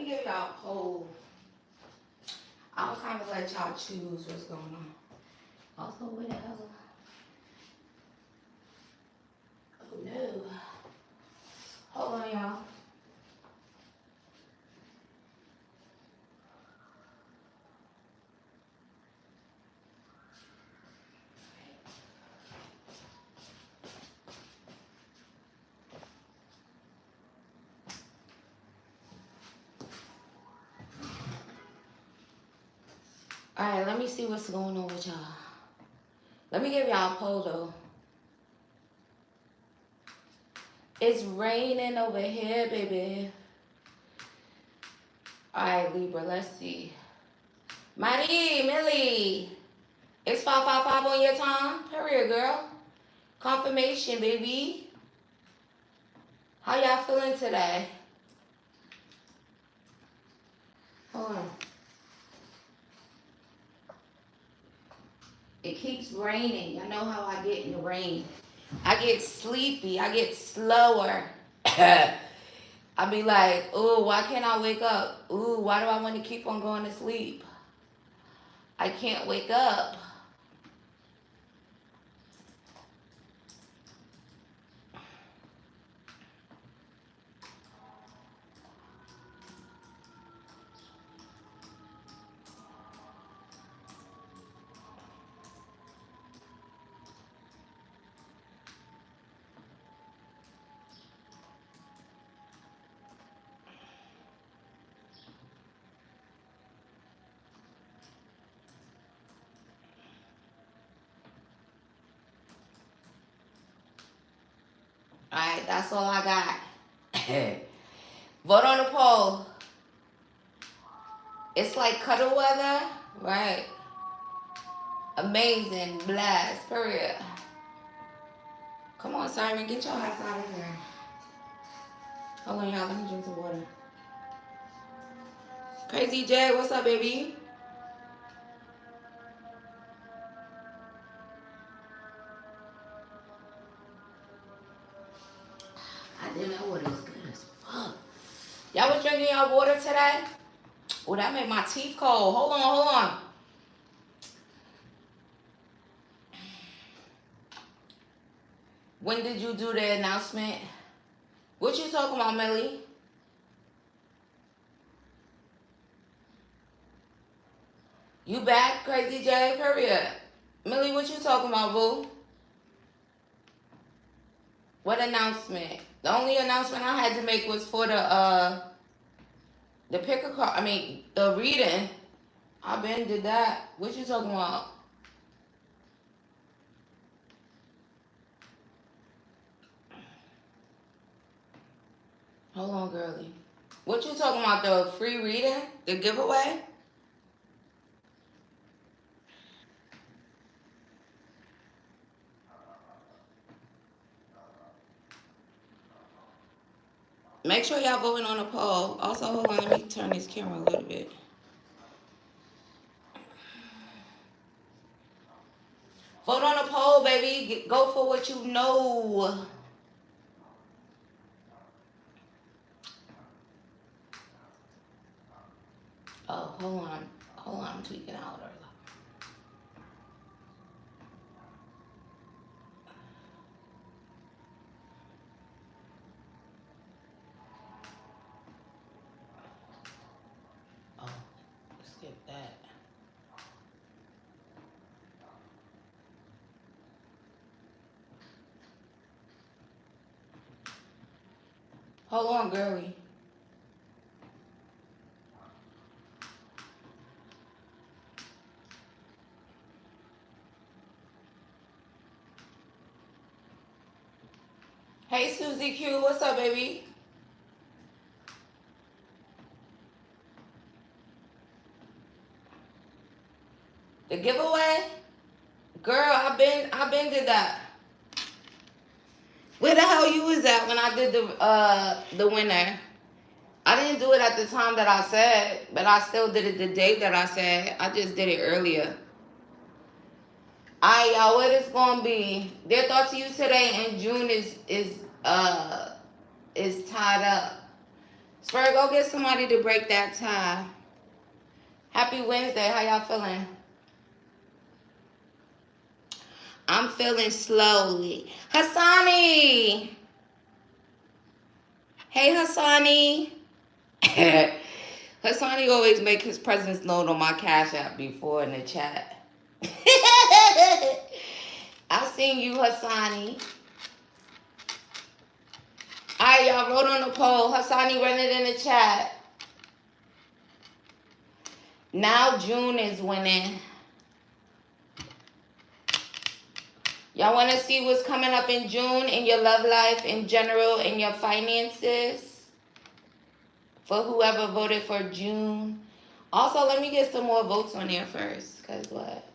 me give y'all a poll. I'll kind of let y'all choose what's going on. Also, where the hell? Oh no. Hold on, y'all. Alright, let me see what's going on with y'all. Let me give y'all a poll though. It's raining over here, baby. Alright, Libra, let's see. Marie, Millie. It's 555 on your time. Period, girl. Confirmation, baby. How y'all feeling today? Hold on. It keeps raining. Y'all know how I get in the rain. I get sleepy. I get slower. I be like, ooh, why can't I wake up? Ooh, why do I want to keep on going to sleep? I can't wake up. Alright, that's all I got. Vote on the poll. It's like cuddle weather, right? Amazing, blast, period. Come on, Siren, get your ass out of here. Hold on, y'all, let me drink some water. Crazy J, what's up, baby? I did that water is good as fuck. Y'all was drinking y'all water today? Oh, that made my teeth cold. Hold on. When did you do the announcement? What you talking about, Millie? You back, Crazy J, period. Millie, what you talking about, boo? What announcement? The only announcement I had to make was for the pick a card. I mean, the reading. I been did that. What you talking about? Hold on, girlie. What you talking about? The free reading? The giveaway? Make sure y'all voting on the poll. Also, hold on, let me turn this camera a little bit. Vote on the poll, baby. Go for what you know. Oh, hold on. I'm tweaking out. Oh, skip that. Hold on, girlie. Hey, Susie Q, what's up, baby? The giveaway? Girl, I been did that. Where the hell you was at when I did the winner? I didn't do it at the time that I said, but I still did it the date that I said. I just did it earlier. Alright, y'all, what it's gonna be? Their thoughts to you today in June is tied up. Spirit, go get somebody to break that tie. Happy Wednesday. How y'all feeling? I'm feeling slowly. Hassani. Hey, Hassani. Hassani always make his presence known on my Cash App before in the chat. I seen you, Hassani. Alright, y'all, wrote on the poll. Hassani, run it in the chat. Now June is winning. Y'all want to see what's coming up in June in your love life, in general, in your finances? For whoever voted for June. Also, let me get some more votes on there first. Because what?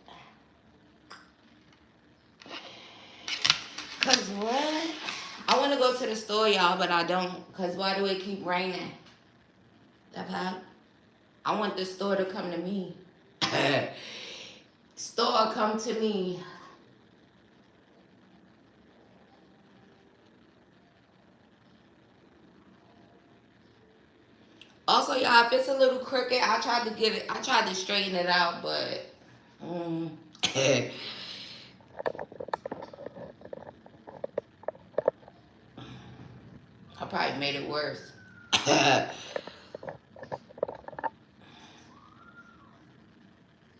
Because what? I want to go to the store, y'all, but I don't. Because why do it keep raining? I want the store to come to me. Store, come to me. Also, y'all, if it's a little crooked, I tried to straighten it out, but I probably made it worse.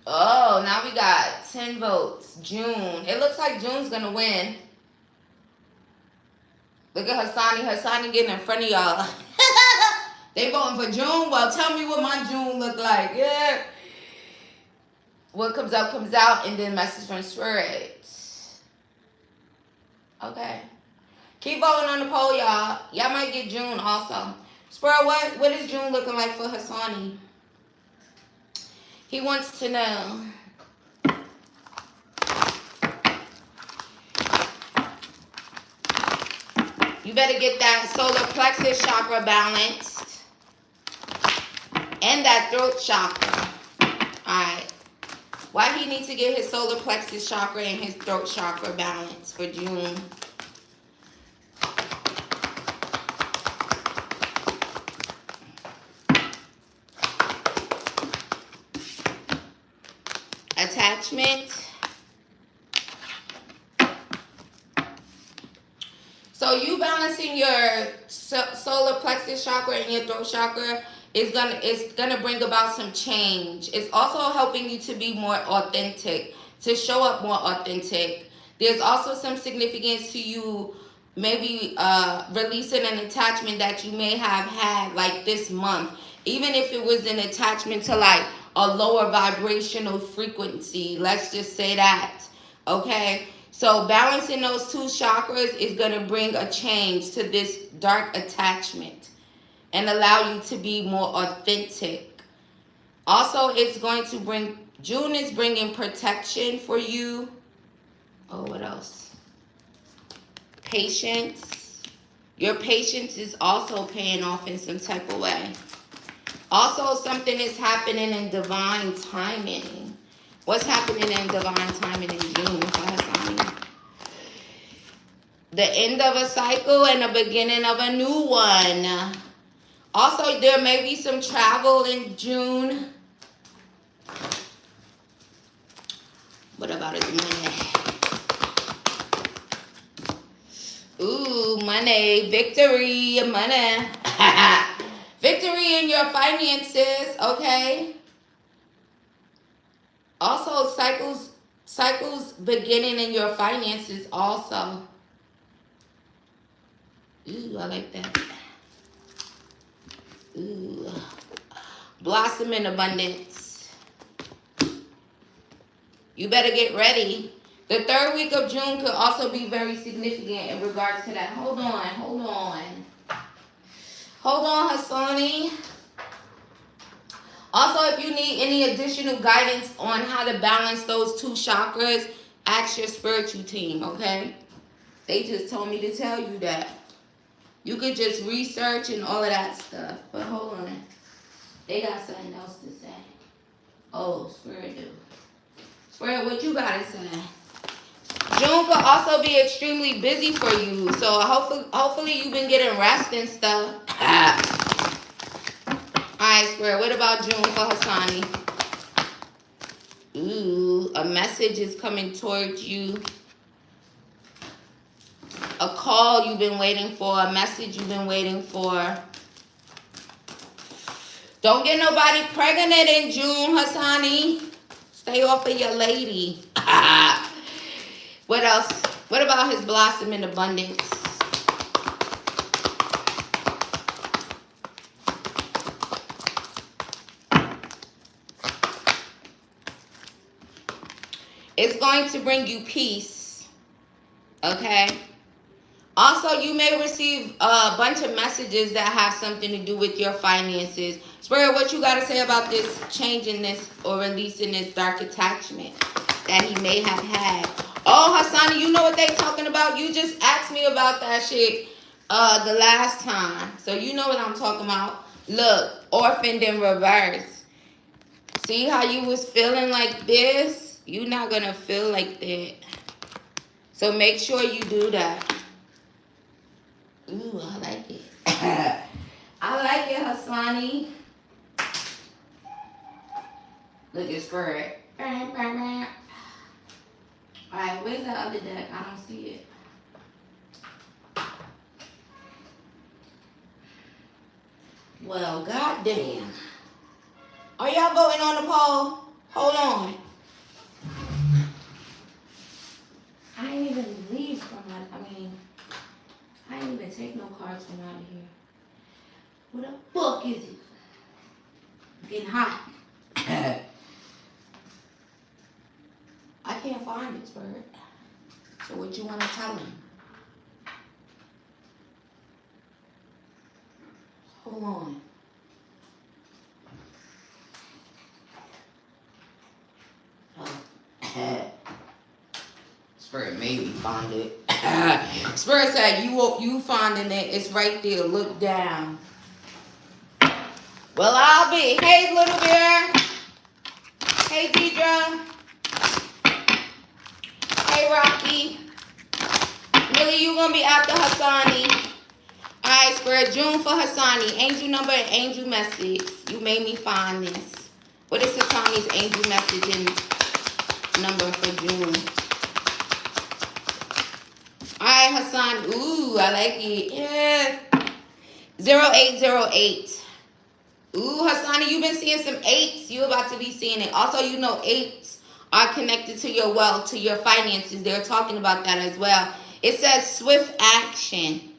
Oh, now we got 10 votes. June. It looks like June's gonna win. Look at Hassani. Hassani getting in front of y'all. They voting for June? Well, tell me what my June look like. Yeah. What comes out, and then message from Spirit. Okay. Keep voting on the poll, y'all. Y'all might get June also. Spirit, what is June looking like for Hassani? He wants to know. You better get that solar plexus chakra balanced. And that throat chakra. Alright. Why he needs to get his solar plexus chakra and his throat chakra balanced for June? Attachment. So you balancing your solar plexus chakra and your throat chakra is gonna bring about some change. It's also helping you to be more authentic, to show up more authentic. There's also some significance to you maybe releasing an attachment that you may have had like this month, even if it was an attachment to like a lower vibrational frequency. Let's just say that, okay? So balancing those two chakras is going to bring a change to this dark attachment and allow you to be more authentic. Also, it's going to bring, June is bringing protection for you. Oh, what else? Patience. Your patience is also paying off in some type of way. Also, something is happening in divine timing. What's happening in divine timing in June? The end of a cycle and the beginning of a new one. Also, there may be some travel in June. What about his money? Ooh, money. Victory. Money. Victory in your finances, okay? Also, cycles beginning in your finances also. Ooh, I like that. Ooh. Blossom in abundance. You better get ready. The third week of June could also be very significant in regards to that. Hold on, Hassani. Also, if you need any additional guidance on how to balance those two chakras, ask your spiritual team, okay? They just told me to tell you that. You could just research and all of that stuff. But hold on. They got something else to say. Oh, Spirit do. Spirit, what you gotta say? June could also be extremely busy for you. So hopefully you've been getting rest and stuff. Alright, Spirit. What about June for Hassani? Ooh, a message is coming towards you. A call you've been waiting for. A message you've been waiting for. Don't get nobody pregnant in June, Hassani. Stay off of your lady. What else? What about his blossom in abundance? It's going to bring you peace. Okay? Also, you may receive a bunch of messages that have something to do with your finances. Spirit, what you got to say about this changing this or releasing this dark attachment that he may have had? Oh, Hassani, you know what they talking about? You just asked me about that shit the last time. So you know what I'm talking about. Look, orphaned in reverse. See how you was feeling like this? You're not going to feel like that. So make sure you do that. Ooh, I like it. I like it, Hassani. Look at Spirit. Alright, where's the other deck? I don't see it. Well, goddamn. Are y'all voting on the poll? Hold on. I ain't even leave from that. I ain't even take no cards from out of here. What the fuck is it? Getting hot. I can't find it, Spirit. So what you want to tell him? Hold on. Oh. Spirit maybe found it. Spirit said you finding it. It's right there. Look down. Well, I'll be. Hey, little bear. Hey, Deidre. Hey, Rocky. Really, you gonna be after Hassani? All right, Spirit. June for Hassani. Angel number and angel message. You made me find this. What is Hassani's angel message and number for June? All right, Hassan. Ooh, I like it. Yeah. 0808. Ooh, Hassani, you've been seeing some 8s. You're about to be seeing it. Also, you know 8s are connected to your wealth, to your finances. They're talking about that as well. It says swift action.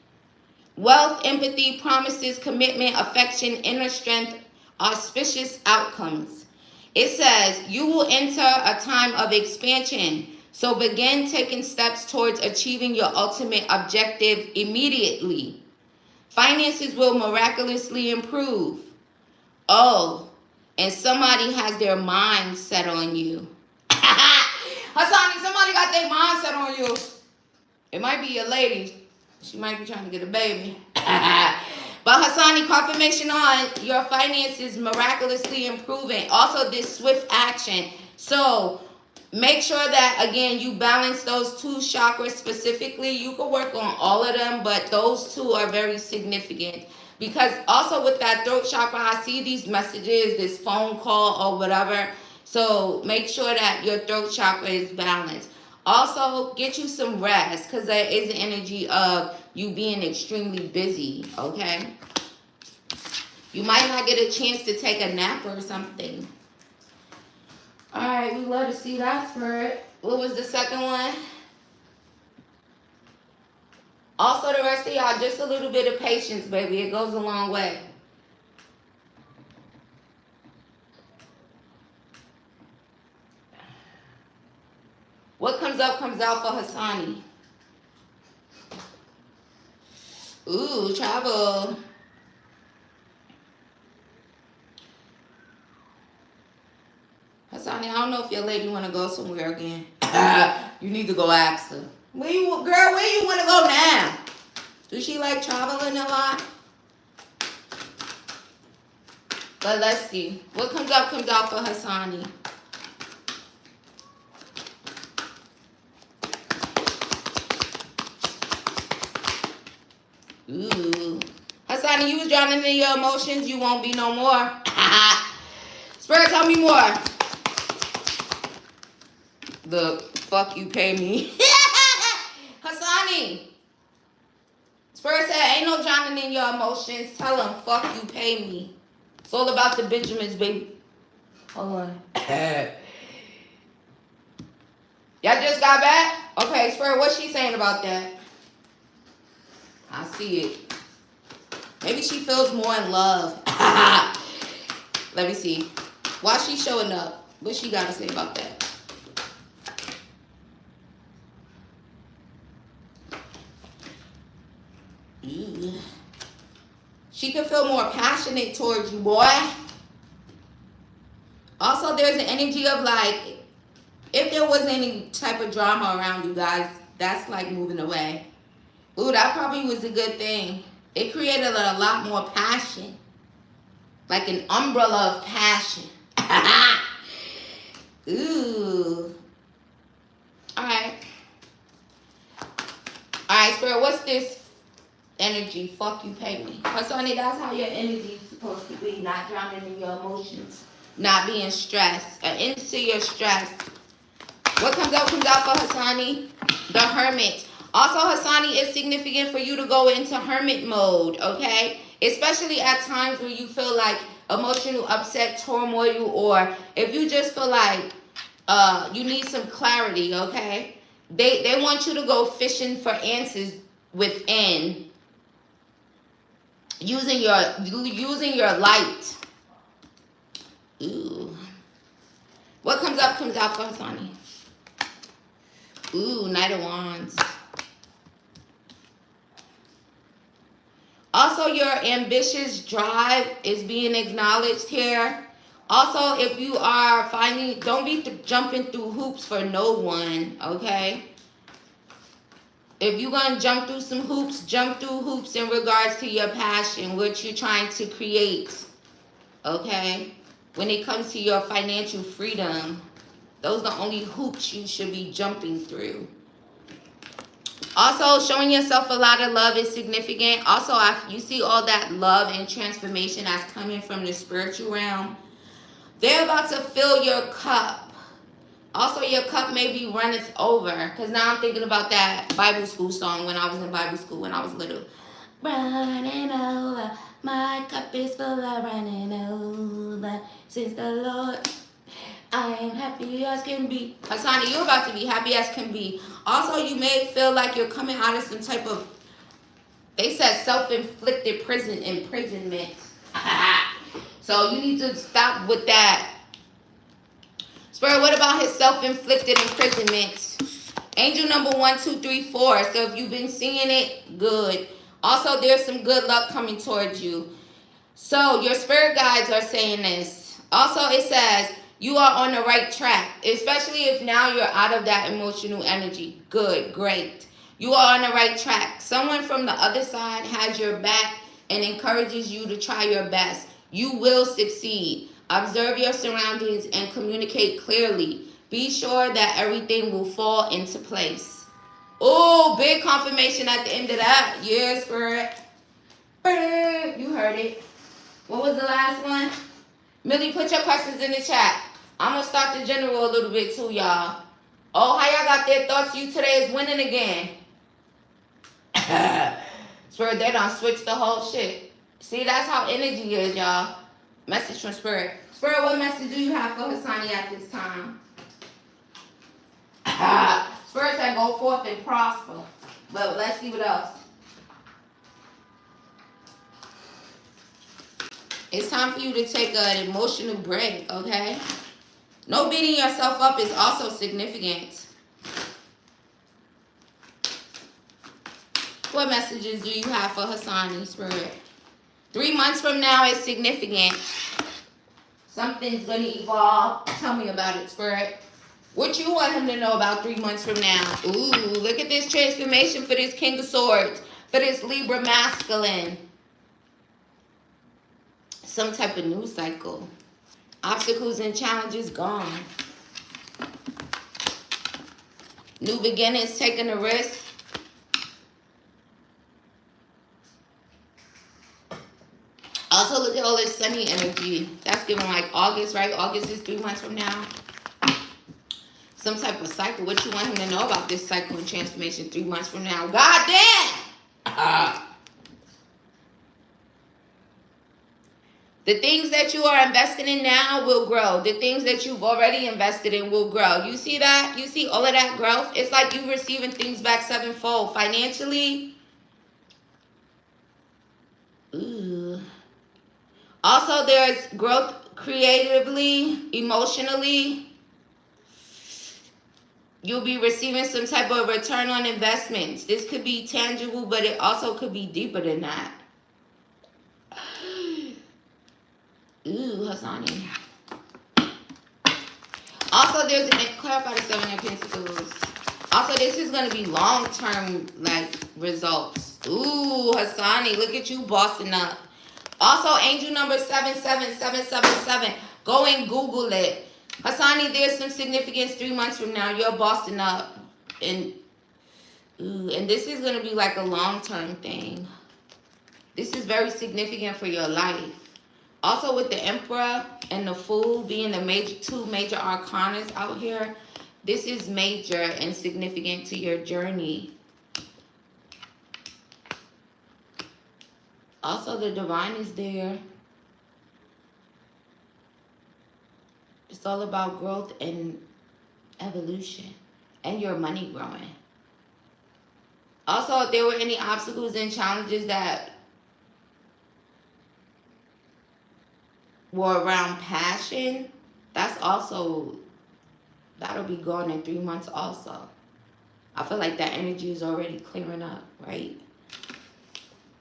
Wealth, empathy, promises, commitment, affection, inner strength, auspicious outcomes. It says you will enter a time of expansion. So begin taking steps towards achieving your ultimate objective immediately. Finances will miraculously improve. Oh, and somebody has their mind set on you. Hassani, somebody got their mind set on you. It might be a lady. She might be trying to get a baby. But Hassani, confirmation on your finances miraculously improving. Also, this swift action. So make sure that, again, you balance those 2 chakras specifically. You can work on all of them, but those 2 are very significant. Because also with that throat chakra, I see these messages, this phone call or whatever. So make sure that your throat chakra is balanced. Also, get you some rest because there is an energy of you being extremely busy, okay? You might not get a chance to take a nap or something. All right, we love to see that, Spirit. What was the second one? Also, the rest of y'all, just a little bit of patience, baby. It goes a long way. What comes up comes out for Hassani. Ooh, travel. Hassani, I don't know if your lady want to go somewhere again. You need to go ask her. Where you want to go now? Does she like traveling a lot? But let's see. What comes up comes out for Hassani. Ooh. Hassani, you was drowning in your emotions. You won't be no more. Spirit, tell me more. The fuck you pay me. Hassani. Spirit said, ain't no drowning in your emotions. Tell them, fuck you pay me. It's all about the Benjamins, baby. Hold on. Y'all just got back? Okay, Spirit, what's she saying about that? I see it. Maybe she feels more in love. Let me see. Why she showing up? What she got to say about that? Ooh. She could feel more passionate towards you, boy. Also, there's an energy of like, if there was any type of drama around you guys, that's like moving away. Ooh, that probably was a good thing. It created a lot more passion. Like an umbrella of passion. Ooh. Alright. Alright, Spirit, what's this energy? Fuck you, pay me. Hassani, that's how your energy is supposed to be. Not drowning in your emotions. Not being stressed. An end to your stress. What comes out for Hassani? The Hermit. Also, Hassani, is significant for you to go into hermit mode, okay? Especially at times where you feel like emotional upset, turmoil, or if you just feel like you need some clarity, okay? They want you to go fishing for answers within, using your light. Ooh. What comes out for Hassani? Ooh, Knight of Wands. Also, your ambitious drive is being acknowledged here. Also, if you are finding, don't be jumping through hoops for no one, okay? If you're going to jump through some hoops, jump through hoops in regards to your passion, what you're trying to create, okay? When it comes to your financial freedom, those are the only hoops you should be jumping through. Also, showing yourself a lot of love is significant. Also, you see all that love and transformation that's coming from the spiritual realm. They're about to fill your cup. Also, your cup may be runneth over. Because now I'm thinking about that Bible school song when I was in Bible school when I was little. Running over, my cup is full of running over. Since the Lord, I am happy as can be. Hassani, you're about to be happy as can be. Also, you may feel like you're coming out of some type of, they said self-inflicted imprisonment. So you need to stop with that. Spirit, what about his self-inflicted imprisonment? Angel number 1, 2, 3, 4. So if you've been seeing it, good. Also, there's some good luck coming towards you. So your spirit guides are saying this. Also, it says, you are on the right track, especially if now you're out of that emotional energy. Good, great. You are on the right track. Someone from the other side has your back and encourages you to try your best. You will succeed. Observe your surroundings and communicate clearly. Be sure that everything will fall into place. Oh, big confirmation at the end of that. Yeah, Spirit. You heard it. What was the last one? Millie, put your questions in the chat. I'm going to start the general a little bit too, y'all. Oh, how y'all got their thoughts? You today is winning again. Spirit, they done switched the whole shit. See, that's how energy is, y'all. Message from Spirit. Spirit, what message do you have for Hassani at this time? Spirit said go forth and prosper. But let's see what else. It's time for you to take an emotional break, okay? No beating yourself up is also significant. What messages do you have for Hassani, Spirit? 3 months from now is significant. Something's going to evolve. Tell me about it, Spirit. What you want him to know about 3 months from now? Ooh, look at this transformation for this King of Swords, for this Libra masculine. Some type of news cycle. Obstacles and challenges gone. New beginnings, taking a risk. Also, look at all this sunny energy. That's giving like August, right? August is 3 months from now. Some type of cycle. What you want him to know about this cycle and transformation 3 months from now? God damn! The things that you are investing in now will grow. The things that you've already invested in will grow. You see that? You see all of that growth? It's like you receiving things back sevenfold. Financially. Ooh. Also, there's growth creatively, emotionally. You'll be receiving some type of return on investments. This could be tangible, but it also could be deeper than that. Ooh, Hassani. Also, there's clarify the 7 of Pentacles. Also, this is going to be long-term like results. Ooh, Hassani, look at you bossing up. Also, angel number 77777. Go and Google it. Hassani, there's some significance 3 months from now. You're bossing up. And this is going to be like a long-term thing. This is very significant for your life. Also, with the Emperor and the Fool being the two major arcanas out here, this is major and significant to your journey. Also, the Divine is there. It's all about growth and evolution and your money growing. Also, if there were any obstacles and challenges that were around passion, that'll be gone in 3 months also. I feel like that energy is already clearing up, right?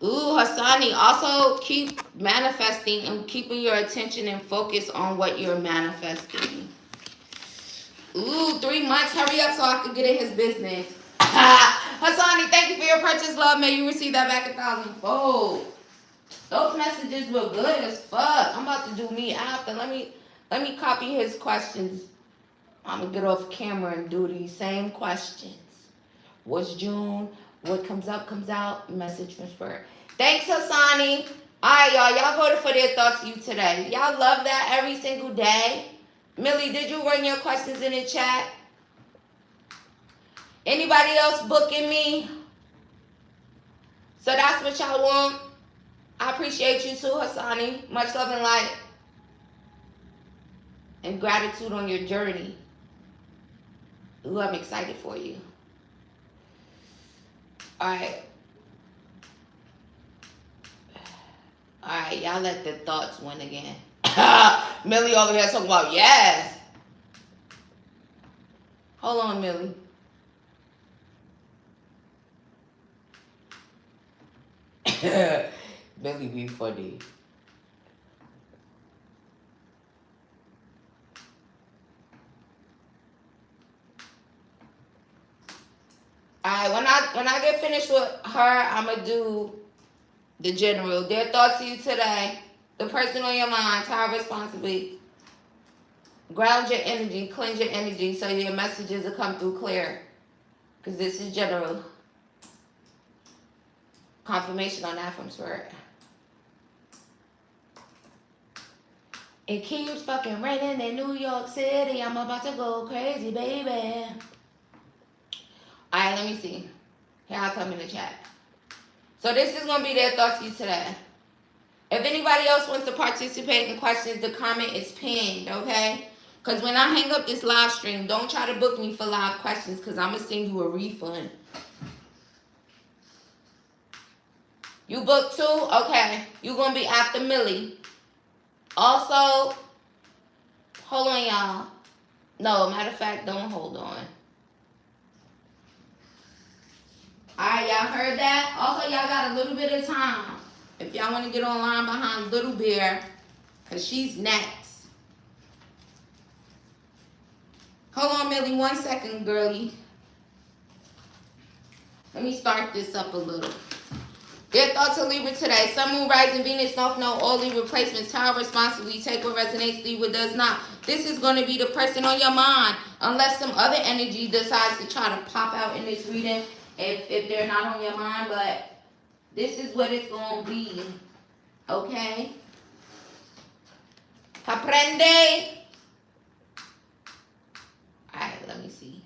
Ooh, Hassani, also keep manifesting and keeping your attention and focus on what you're manifesting. Ooh, 3 months, hurry up so I can get in his business. Hassani, thank you for your purchase, love. May you receive that back 1,000-fold. Those messages were good as fuck. I'm about to do me after. Let me copy his questions. I'm gonna get off camera and do these same questions. What's June? What comes up, comes out. Message from Spirit. Thanks, Hassani. All right, y'all. Y'all voted for their thoughts to you today. Y'all love that every single day. Millie, did you run your questions in the chat? Anybody else booking me? So that's what y'all want? I appreciate you too, Hassani. Much love and light. And gratitude on your journey. Ooh, I'm excited for you. Alright. Alright, y'all let the thoughts win again. Millie over here talking about yes. Hold on, Millie. Millie be funny. Alright, when I get finished with her, I'm gonna do the general. Their thoughts to you today. The person on your mind, time responsibly. Ground your energy, cleanse your energy so your messages will come through clear. Because this is general. Confirmation on that from Spirit. It keeps fucking raining in New York City. I'm about to go crazy, baby. Alright, let me see. Here, I'll come in the chat. So this is going to be their thoughts to you today. If anybody else wants to participate in questions, the comment is pinned, okay? Because when I hang up this live stream, don't try to book me for live questions because I'm going to send you a refund. You booked too? Okay. You're going to be after Millie. Also, hold on, y'all. No, matter of fact, don't hold on. Alright, y'all heard that? Also, y'all got a little bit of time. If y'all want to get online behind Little Bear, because she's next. Hold on, Millie, 1 second, girlie. Let me start this up a little. Their thoughts of Libra today. Sun, Moon, Rising, Venus, North Node, all Libra placements. Tower responsibly. Take what resonates, leave what does not. This is going to be the person on your mind. Unless some other energy decides to try to pop out in this reading. If they're not on your mind. But this is what it's going to be. Okay? Comprende? Alright, let me see.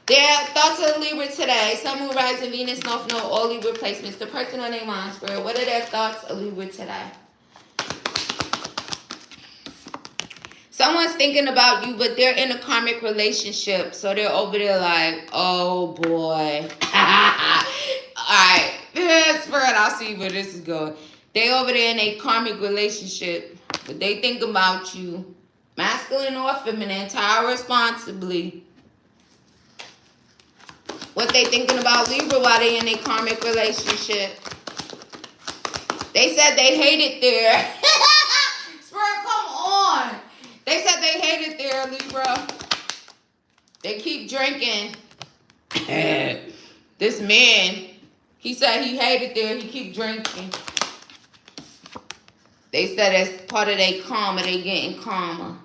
Their thoughts of Libra today. Sun, Moon, Rising, Venus, North Node, all Libra placements. The person on their mind, Spirit. What are their thoughts of Libra today? Someone's thinking about you, but they're in a karmic relationship. So they're over there like, oh boy. Alright. Spirit, I'll see where this is going. They over there in a karmic relationship, but they think about you. Masculine or feminine, Taurus responsibly. What they thinking about Libra while they in a karmic relationship? They said they hate it there. Spirit, come on. They said they hate it there, Libra. They keep drinking. This man, he said he hated there. He keep drinking. They said as part of their karma, they getting calmer.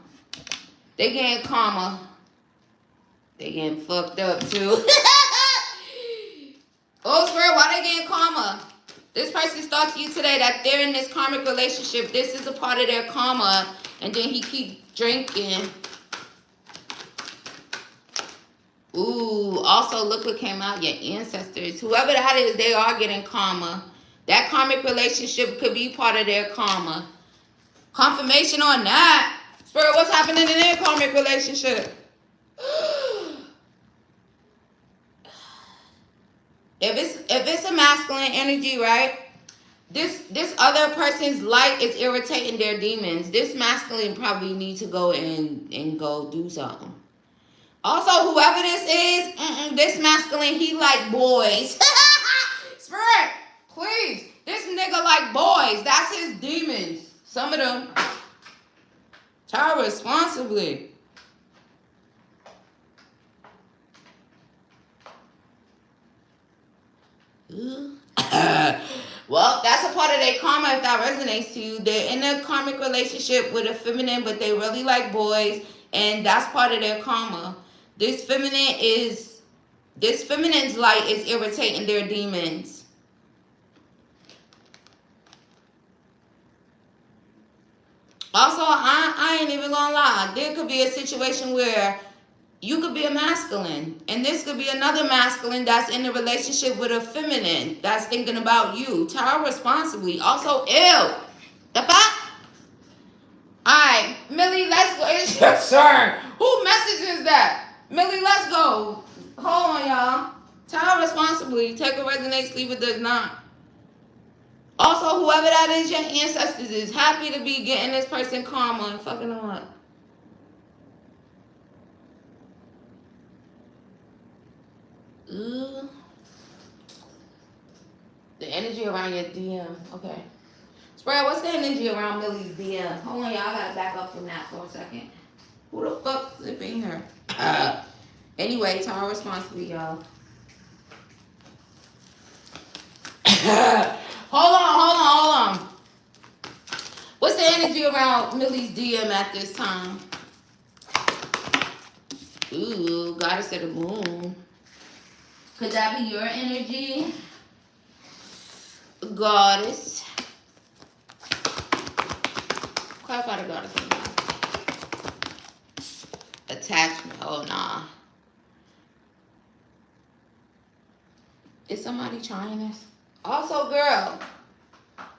They getting calmer. They getting fucked up too. Oh, Spirit, why they getting calmer? This person's thought to you today that they're in this karmic relationship. This is a part of their karma. And then he keep drinking. Ooh, also look what came out. Your ancestors. Whoever that is, they are getting karma. That karmic relationship could be part of their karma. Confirmation on that. Spirit, what's happening in their karmic relationship? If it's a masculine energy, right? This other person's light is irritating their demons. This masculine probably need to go and go do something. Also, whoever this is, this masculine, he like boys. Spirit, please. This nigga like boys. That's his demons. Some of them. Child responsibly. Well, that's a part of their karma if that resonates to you. They're in a karmic relationship with a feminine, but they really like boys, and that's part of their karma. This feminine's light is irritating their demons. Also, I ain't even gonna lie. There could be a situation where you could be a masculine, and this could be another masculine that's in a relationship with a feminine that's thinking about you. Tell responsibly. Also, ew. The fuck? Alright, Millie, let's go. It's your turn. Who message is that? Millie, let's go. Hold on, y'all. Tell responsibly. Take what resonates, leave it does not. Also, whoever that is, your ancestors is happy to be getting this person karma and fucking them up. Ooh. The energy around your DM. Okay. Spirit, what's the energy around Millie's DM? Hold on, y'all. I gotta back up from that for a second. Who the fuck is in here? Anyway, tell responsibly, y'all. Hold on. What's the energy around Millie's DM at this time? Ooh, goddess of the moon. Could that be your energy? Goddess. Clarify the goddess. Attachment. Oh, nah. Is somebody trying this? Also, girl,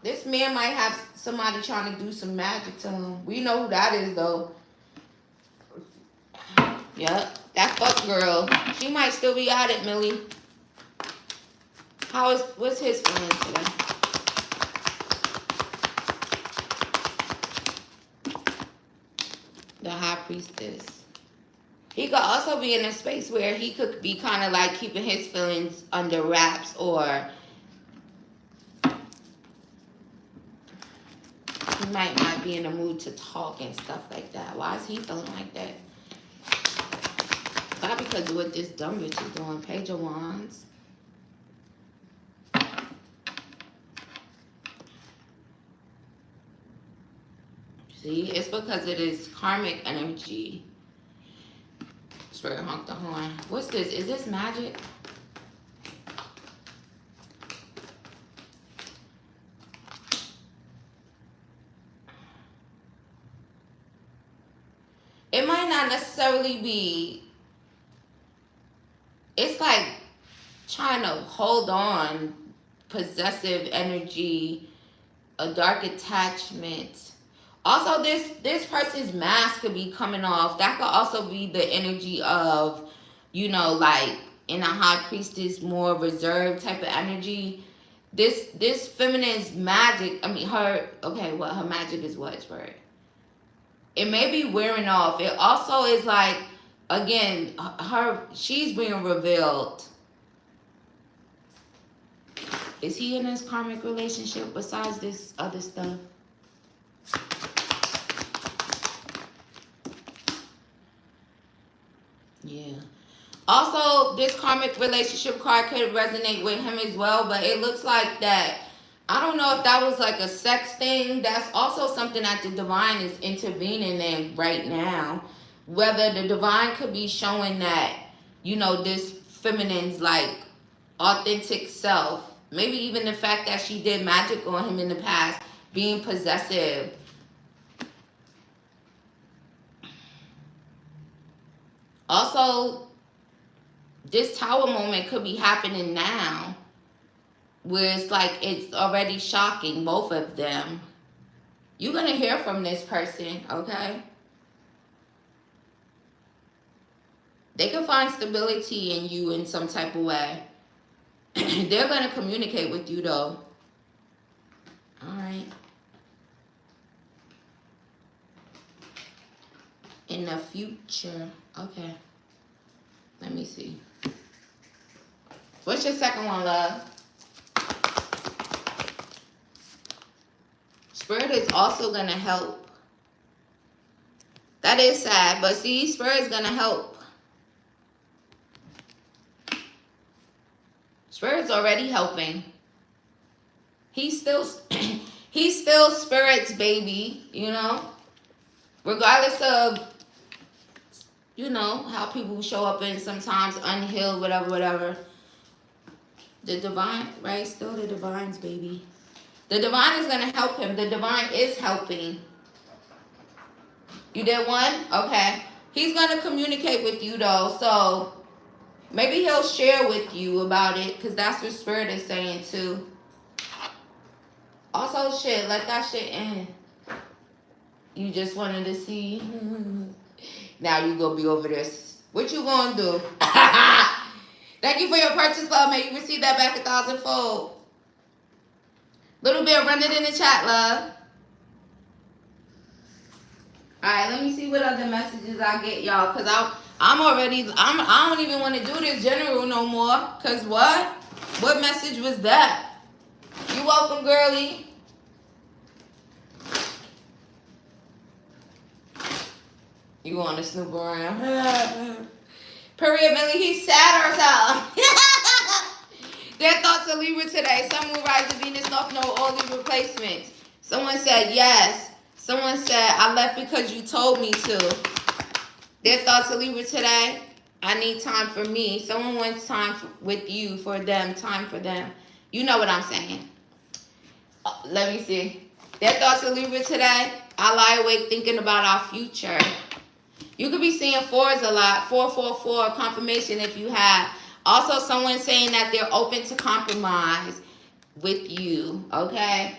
this man might have somebody trying to do some magic to him. We know who that is, though. Yep, that fuck girl. She might still be at it, Millie. What's his feelings today? The High Priestess. He could also be in a space where he could be kind of like keeping his feelings under wraps, or he might not be in the mood to talk and stuff like that. Why is he feeling like that? Probably because of what this dumb bitch is doing. Page of Wands. See, it's because it is karmic energy. Spirit honk the horn. What's this? Is this magic? might not necessarily be, it's like trying to hold on, possessive energy, a dark attachment. Also, this person's mask could be coming off. That could also be the energy of, you know, like in a high priestess, more reserved type of energy. This feminine's magic, I mean her, okay, well, her magic is what, Spirit? It may be wearing off. It also is like, again, she's being revealed. Is he in his karmic relationship besides this other stuff? Yeah. Also, this karmic relationship card could resonate with him as well, but it looks like that, I don't know if that was like a sex thing. That's also something that the divine is intervening in right now. Whether the divine could be showing that, you know, this feminine's like authentic self. Maybe even the fact that she did magic on him in the past, being possessive. Also, this tower moment could be happening now, where it's like it's already shocking both of them. You're going to hear from this person, okay? They can find stability in you in some type of way. They're going to communicate with you, though. All right. In the future. Okay. Let me see. What's your second one, love? Spirit is also going to help. That is sad, but see, Spirit is going to help. Spirit's already helping. He's still Spirit's baby, you know? Regardless of, you know, how people show up in sometimes unhealed, whatever. The divine, right? Still the divine's baby. The divine is going to help him. The divine is helping. You did one? Okay. He's going to communicate with you, though. So maybe he'll share with you about it, because that's what Spirit is saying, too. Also, shit, let that shit in. You just wanted to see. Now you going to be over this. What you going to do? Thank you for your purchase, love. May you receive that back 1,000-fold. Little bit, run it in the chat, love. Alright, let me see what other messages I get, y'all. Because I don't even want to do this general no more. Because what? What message was that? You welcome, girlie. You want to snoop around? Period, Millie. He's sad or something. Their thoughts are Libra today. Sun, Moon, Rising, Venus, North Node, all Libra placements. Someone said yes. Someone said, I left because you told me to. Their thoughts are Libra today. I need time for me. Someone wants time with you, for them, time for them. You know what I'm saying. Let me see. Their thoughts are Libra today. I lie awake thinking about our future. You could be seeing fours a lot. 444, confirmation if you have. Also, someone saying that they're open to compromise with you, okay?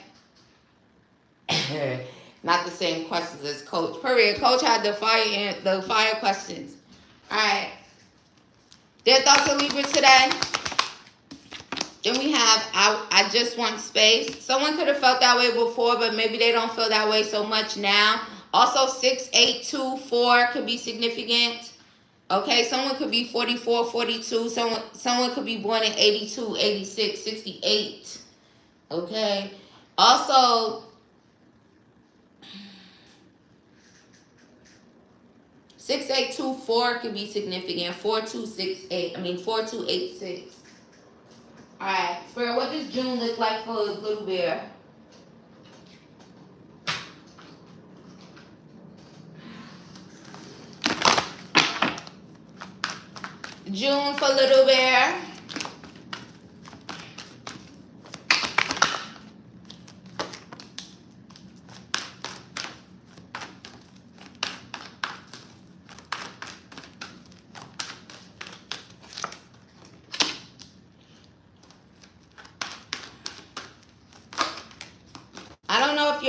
Not the same questions as Coach. Period. Coach had the fire questions. All right. Their thoughts are Libra today. Then we have, I just want space. Someone could have felt that way before, but maybe they don't feel that way so much now. Also, 6824 could be significant. Okay, someone could be 44, 42. Someone could be born in 82, 86, 68. Okay. Also, 6824 could be significant. 4286. All right, Spirit, what does June look like for Little Bear? June for Little Bear.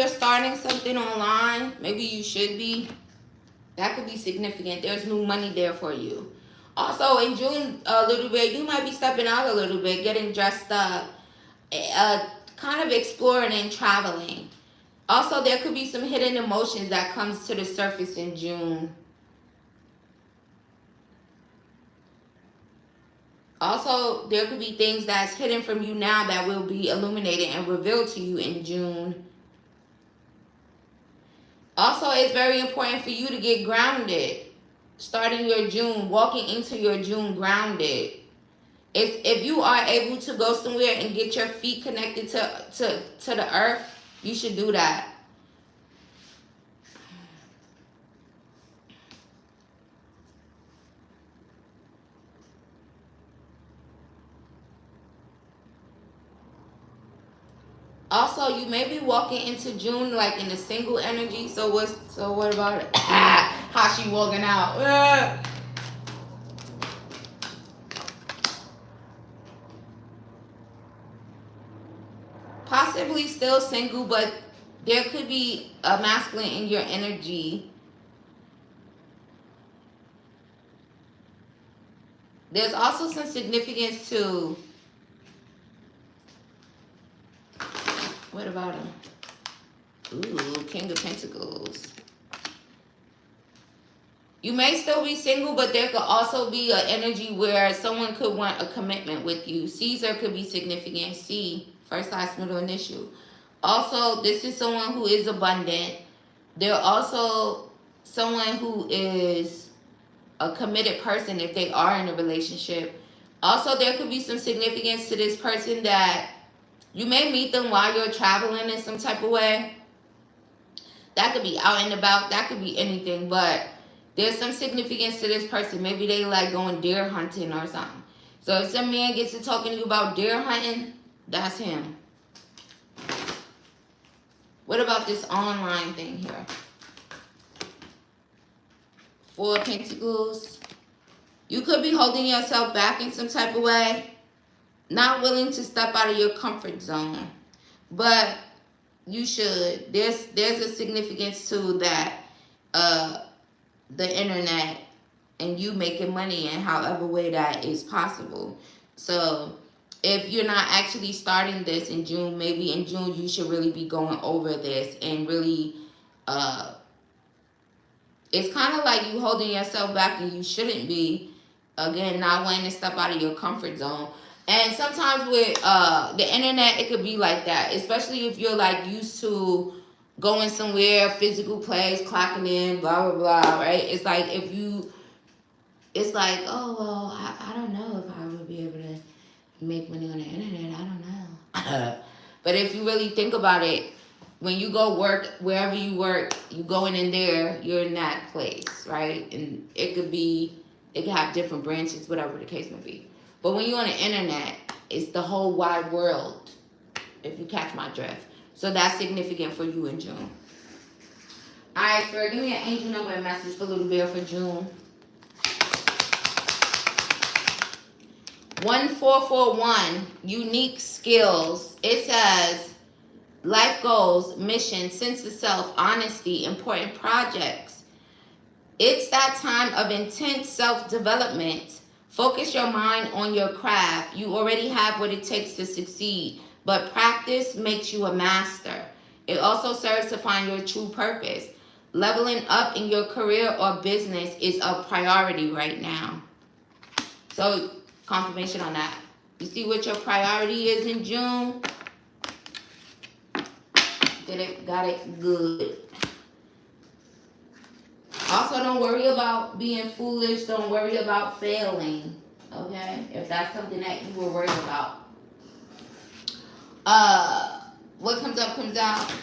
you're starting something online, maybe you should be. That could be significant. There's new money there for you. Also, in June, a little bit, you might be stepping out a little bit, getting dressed up, kind of exploring and traveling. Also, there could be some hidden emotions that comes to the surface in June. Also, there could be things that's hidden from you now that will be illuminated and revealed to you in June. Also, it's very important for you to get grounded. Starting your June, walking into your June grounded. If you are able to go somewhere and get your feet connected to the earth, you should do that. Also, you may be walking into June like in a single energy. So what about it? How she walking out? Possibly still single, but there could be a masculine in your energy. There's also some significance to, what about him? Ooh, King of Pentacles. You may still be single, but there could also be an energy where someone could want a commitment with you. Caesar could be significant. C, first, last, middle, initial. Also, this is someone who is abundant. They're also someone who is a committed person if they are in a relationship. Also, there could be some significance to this person that you may meet them while you're traveling in some type of way. That could be out and about. That could be anything, but there's some significance to this person. Maybe they like going deer hunting or something. So if some man gets to talking to you about deer hunting, that's him. What about this online thing here? Four of Pentacles. You could be holding yourself back in some type of way. Not willing to step out of your comfort zone. But you should. There's a significance to that. The internet and you making money in however way that is possible. So if you're not actually starting this in June, maybe in June you should really be going over this and really it's kind of like you holding yourself back and you shouldn't be. Again, not wanting to step out of your comfort zone. And sometimes with the internet, it could be like that, especially if you're like used to going somewhere, physical place, clocking in, blah, blah, blah, right? It's like if you, it's like, oh, well, I don't know if I would be able to make money on the internet. I don't know. But if you really think about it, when you go work, wherever you work, you going in there, you're in that place, right? And it could have different branches, whatever the case may be. But when you're on the internet, it's the whole wide world, if you catch my drift. So that's significant for you in June. All right, Spirit, give me an angel number and message for Little Bear for June. 1441, unique skills. It says, life goals, mission, sense of self, honesty, important projects. It's that time of intense self-development. Focus your mind on your craft. You already have what it takes to succeed, but practice makes you a master. It also serves to find your true purpose. Leveling up in your career or business is a priority right now. So, confirmation on that. You see what your priority is in June? Got it? Good. Also, don't worry about being foolish. Don't worry about failing. Okay? If that's something that you were worried about. What comes up, comes out.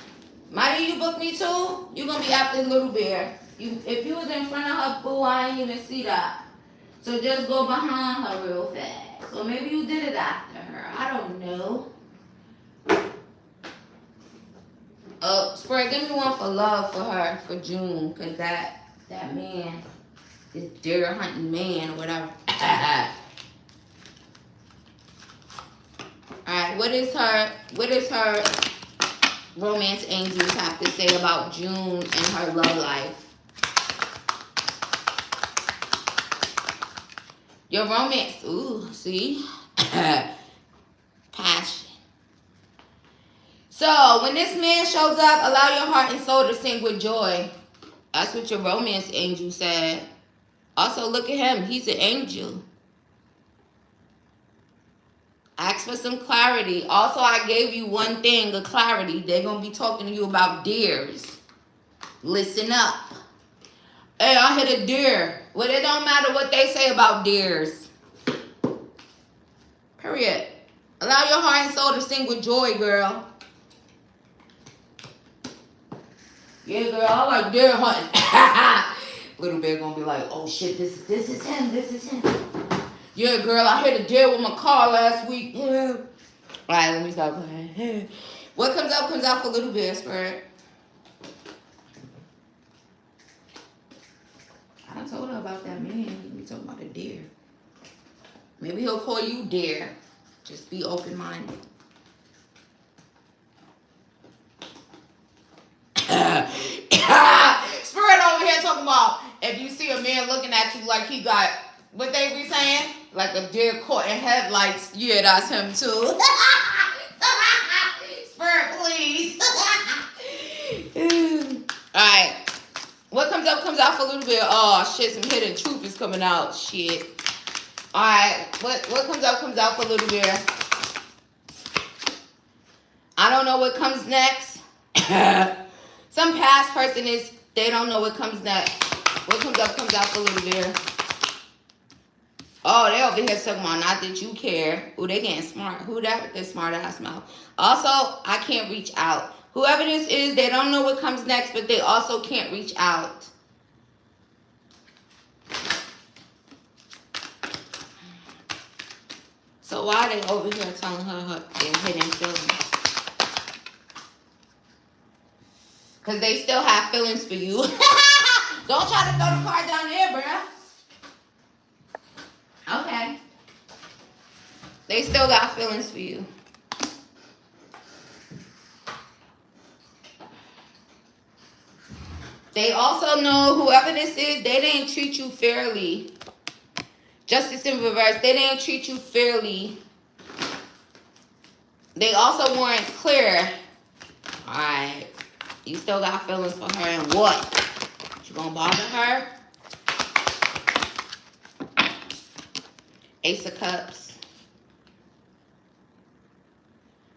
Mighty, you book me too? You're going to be after Little Bear. If you was in front of her, boo, I didn't even see that. So just go behind her real fast. So maybe you did it after her. I don't know. Spirit, give me one for love for her for June. Because that man, this deer hunting man or whatever. Alright, what is her romance angels have to say about June and her love life. Your romance, ooh, see? Passion. So, when this man shows up, allow your heart and soul to sing with joy. That's what your romance angel said. Also, look at him. He's an angel. Ask for some clarity. Also, I gave you one thing, the clarity. They're going to be talking to you about deers. Listen up. Hey, I hit a deer. Well, it don't matter what they say about deers. Period. Allow your heart and soul to sing with joy, girl. Yeah, girl, I like deer hunting. Little bit gonna be like, oh shit, this is him, this is him. Yeah, girl, I hit a deer with my car last week. Yeah. Alright, let me stop playing. What comes out for Little Bear, Spirit. I told her about that man. We talking about a deer. Maybe he'll call you deer. Just be open-minded. Spirit over here talking about if you see a man looking at you like he got, what they be saying? Like a deer caught in headlights. Yeah, that's him too. Spirit, please. Alright. What comes out for Little Bit? Oh shit, some hidden truth is coming out. Shit. Alright. What comes out for Little Bear? I don't know what comes next. Some past person they don't know what comes next. What comes out for Little Bear. Oh, they over here talking about not that you care. Ooh, they getting smart. Who that with their smart ass mouth? Also, I can't reach out. Whoever this is, they don't know what comes next, but they also can't reach out. So why are they over here telling her their hidden feelings? Because they still have feelings for you. Don't try to throw the card down there, bruh. Okay. They still got feelings for you. They also know whoever this is, they didn't treat you fairly. Justice in reverse, they didn't treat you fairly. They also weren't clear. Alright. You still got feelings for her and what? You gonna bother her? Ace of Cups.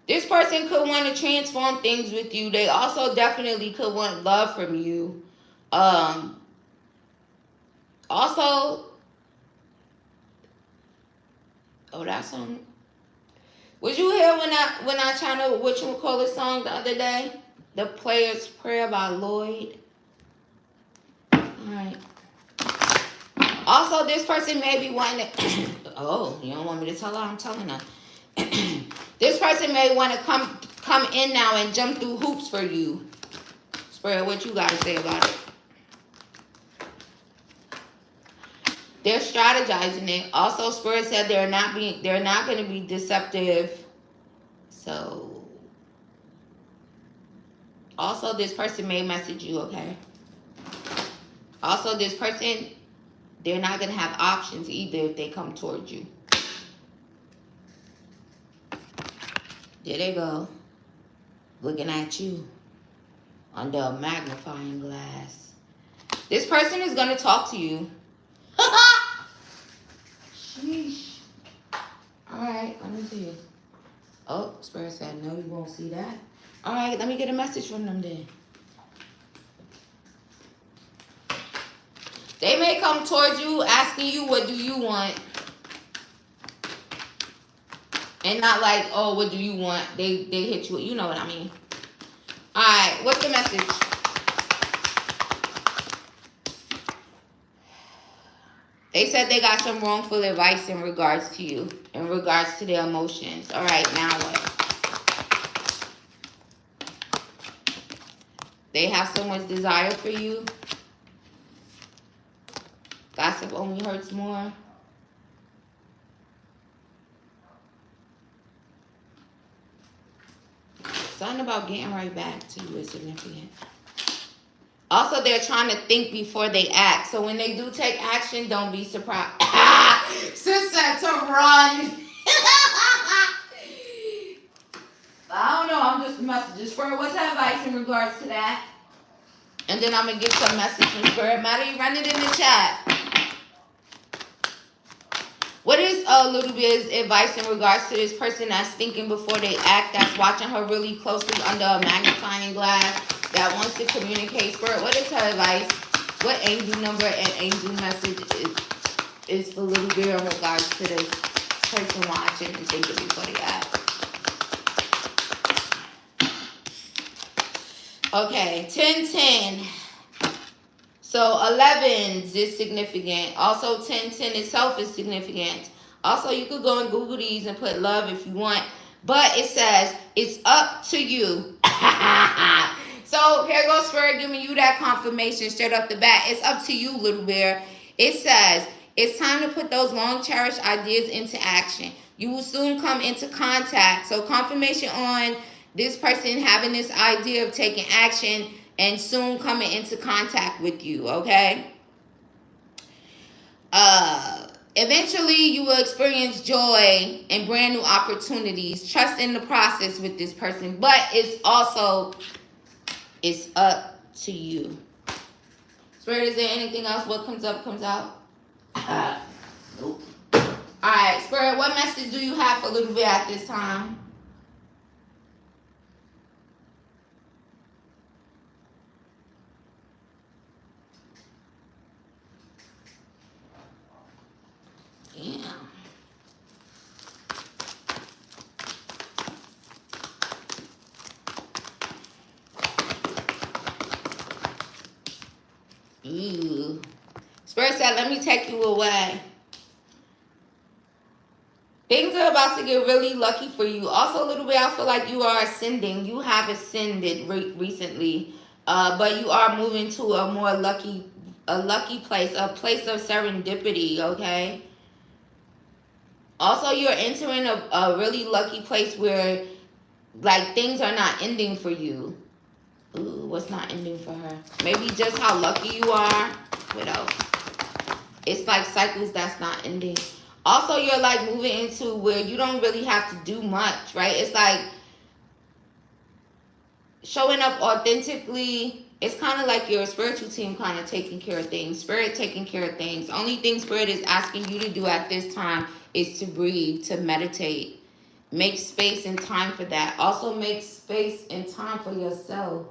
This person could want to transform things with you. They also definitely could want love from you. Also, oh, that's some. Was you here when I channeled what you would call this song the other day? The Player's Prayer by Lloyd. Alright. Also, this person may be wanting to... Oh, you don't want me to tell her? I'm telling her. This person may want to come in now and jump through hoops for you. Spirit, what you got to say about it? They're strategizing it. Also, Spirit said they're not going to be deceptive. So... Also, this person may message you, okay? Also, this person, they're not going to have options either if they come towards you. There they go. Looking at you under a magnifying glass. This person is going to talk to you. Sheesh. All right, let me see. Oh, Spirit said, no, you won't see that. All right, let me get a message from them then. They may come towards you asking you, what do you want? And not like, oh, what do you want? They hit you, you know what I mean. All right, what's the message? They said they got some wrongful advice in regards to you, in regards to their emotions. All right, now what? They have so much desire for you. Gossip only hurts more. So Something about getting right back to you is significant. Also, they're trying to think before they act. So when they do take action, don't be surprised. Sister, to run. I don't know. I'm just messages. Spirit, what's that advice in regards to that? And then I'm going to get some message from Spirit. Matter, run it in the chat. What is a little bit of advice in regards to this person that's thinking before they act, that's watching her really closely under a magnifying glass, that wants to communicate? Spirit, what is her advice? What angel number and angel message is for little girl in regards to this person watching and thinking before they act? Okay, 10-10. So 11 is significant. Also 10-10 itself is significant. Also, you could go and Google these and put love if you want. But it says, it's up to you. So here goes Spirit giving you that confirmation straight up the bat. It's up to you, little bear. It says, it's time to put those long cherished ideas into action. You will soon come into contact. So confirmation on this person having this idea of taking action and soon coming into contact with you, okay? Eventually, you will experience joy and brand new opportunities. Trust in the process with this person. But it's also, it's up to you. Spirit, is there anything else? What comes up, comes out? Nope. All right, Spirit, what message do you have for little bit at this time? Damn. Ooh. Spirit said, let me take you away. Things are about to get really lucky for you. Also, a little bit, I feel like you are ascending. You have ascended recently. But you are moving to a more lucky place, a place of serendipity, okay? Also, you're entering a really lucky place where, like, things are not ending for you. Ooh, what's not ending for her? Maybe just how lucky you are. What else? It's like cycles that's not ending. Also, you're, like, moving into where you don't really have to do much, right? It's like showing up authentically. It's kind of like your spiritual team kind of taking care of things. Spirit taking care of things. Only thing Spirit is asking you to do at this time is to breathe, to meditate. Make space and time for that. Also make space and time for yourself.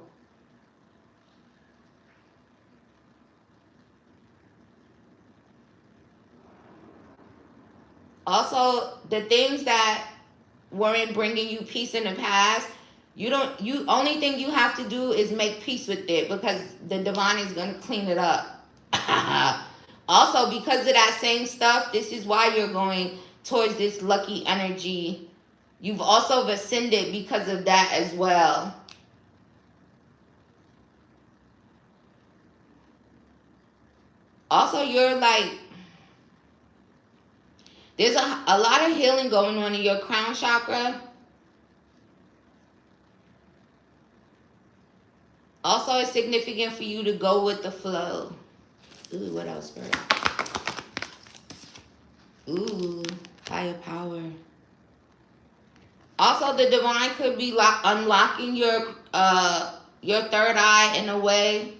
Also, the things that weren't bringing you peace in the past, only thing you have to do is make peace with it, because the divine is going to clean it up. Also, because of that same stuff, this is why you're going towards this lucky energy. You've also ascended because of that as well. Also, you're like, there's a lot of healing going on in your crown chakra. Also, it's significant for you to go with the flow. Ooh, what else, Spirit? Ooh, higher power. Also, the divine could be unlocking your third eye in a way,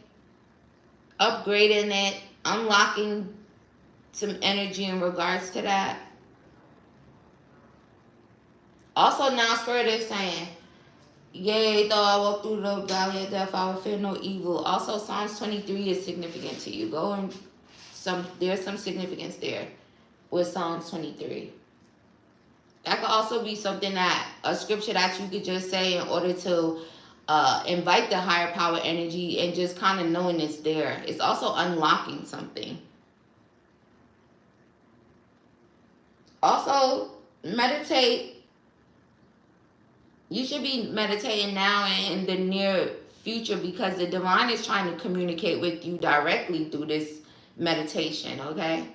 upgrading it, unlocking some energy in regards to that. Also, now Spirit is saying, yea, though I walk through the valley of death, I will fear no evil. Also, Psalms 23 is significant to you. There's some significance there with Psalms 23. That could also be something a scripture that you could just say in order to invite the higher power energy, and just kind of knowing it's there. It's also unlocking something. Also, meditate. You should be meditating now and in the near future, because the divine is trying to communicate with you directly through this meditation, okay?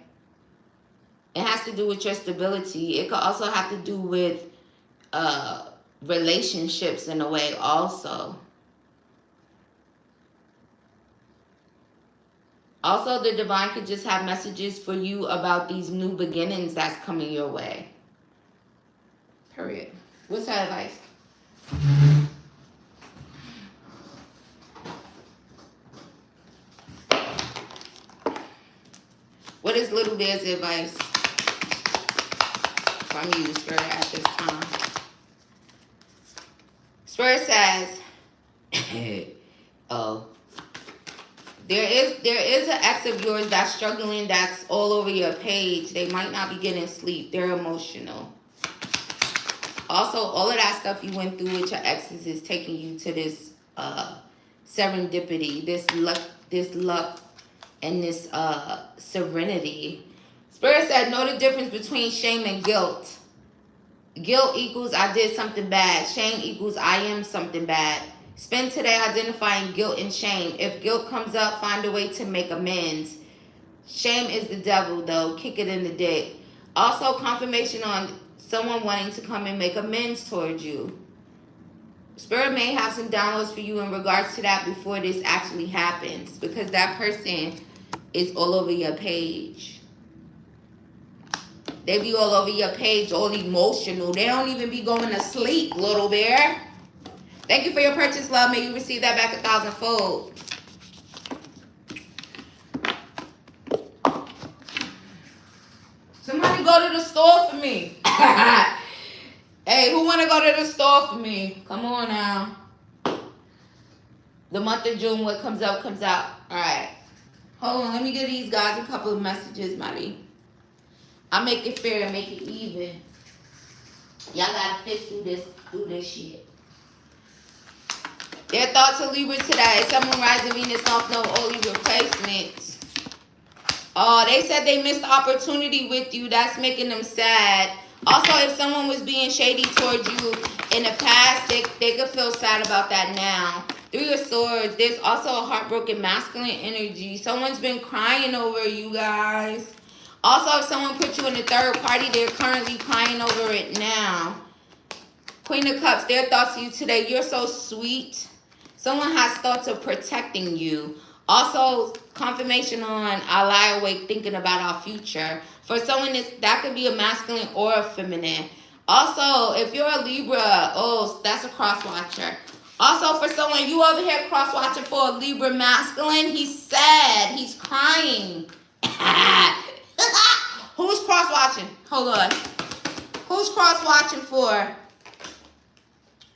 It has to do with your stability. It could also have to do with relationships in a way also. Also, the divine could just have messages for you about these new beginnings that's coming your way. Period. What's that advice? What is Little Bear's advice from you, Spirit, at this time? Spirit says, oh, there is an ex of yours that's struggling, that's all over your page. They might not be getting sleep. They're emotional. Also, all of that stuff you went through with your exes is taking you to this serendipity, this luck, and this serenity. Spirit said, know the difference between shame and guilt. Guilt equals I did something bad. Shame equals I am something bad. Spend today identifying guilt and shame. If guilt comes up, find a way to make amends. Shame is the devil, though. Kick it in the dick. Also, confirmation on someone wanting to come and make amends towards you. Spirit may have some downloads for you in regards to that before this actually happens, because that person is all over your page. They be all over your page, all emotional. They don't even be going to sleep, Little Bear. Thank you for your purchase, love. May you receive that back 1,000-fold. Somebody go to the store for me. Hey, who want to go to the store for me? Come on now. The month of June, what comes out, comes out. All right. Hold on. Let me give these guys a couple of messages, Maddie. I make it fair and make it even. Y'all got to fish through this shit. Their thoughts of Libra today. Someone rising Venus off no only replacements. Oh, they said they missed the opportunity with you. That's making them sad. Also, if someone was being shady towards you in the past, they could feel sad about that now. 3 of Swords. There's also a heartbroken masculine energy. Someone's been crying over you guys. Also, if someone put you in the third party, they're currently crying over it now. Queen of Cups. Their thoughts of you today. You're so sweet. Someone has thoughts of protecting you. Also, confirmation on I lie awake thinking about our future. For someone, that could be a masculine or a feminine. Also, if you're a Libra, oh, that's a cross-watcher. Also, for someone, you over here cross-watching for a Libra masculine, he's sad. He's crying. Who's cross-watching? Hold on. Who's cross-watching for?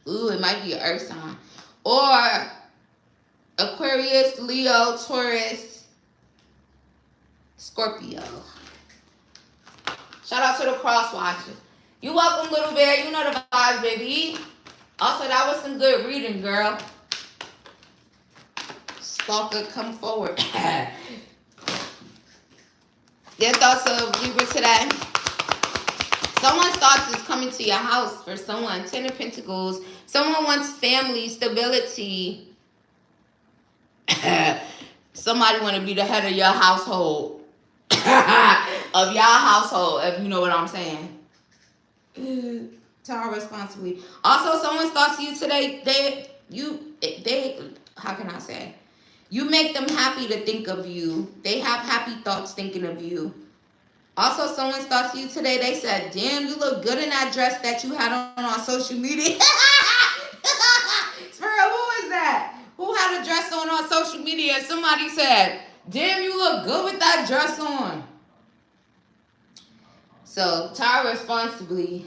Ooh, it might be an earth sign. Or Aquarius, Leo, Taurus, Scorpio. Shout out to the cross watchers. You welcome, Little Bear. You know the vibes, baby. Also, that was some good reading, girl. Stalker, come forward. Their thoughts of Libra today. Someone's thoughts is coming to your house for someone. 10 of Pentacles. Someone wants family, stability. Somebody want to be the head of your household. Of your household, if you know what I'm saying. Tell responsibly. Also, someone's thoughts of you today, they, how can I say? You make them happy to think of you. They have happy thoughts thinking of you. Also, someone's thoughts of you today, they said, damn, you look good in that dress that you had on social media. For real, who is that? Who had a dress on social media? Somebody said, damn, you look good with that dress on. So, tire responsibly.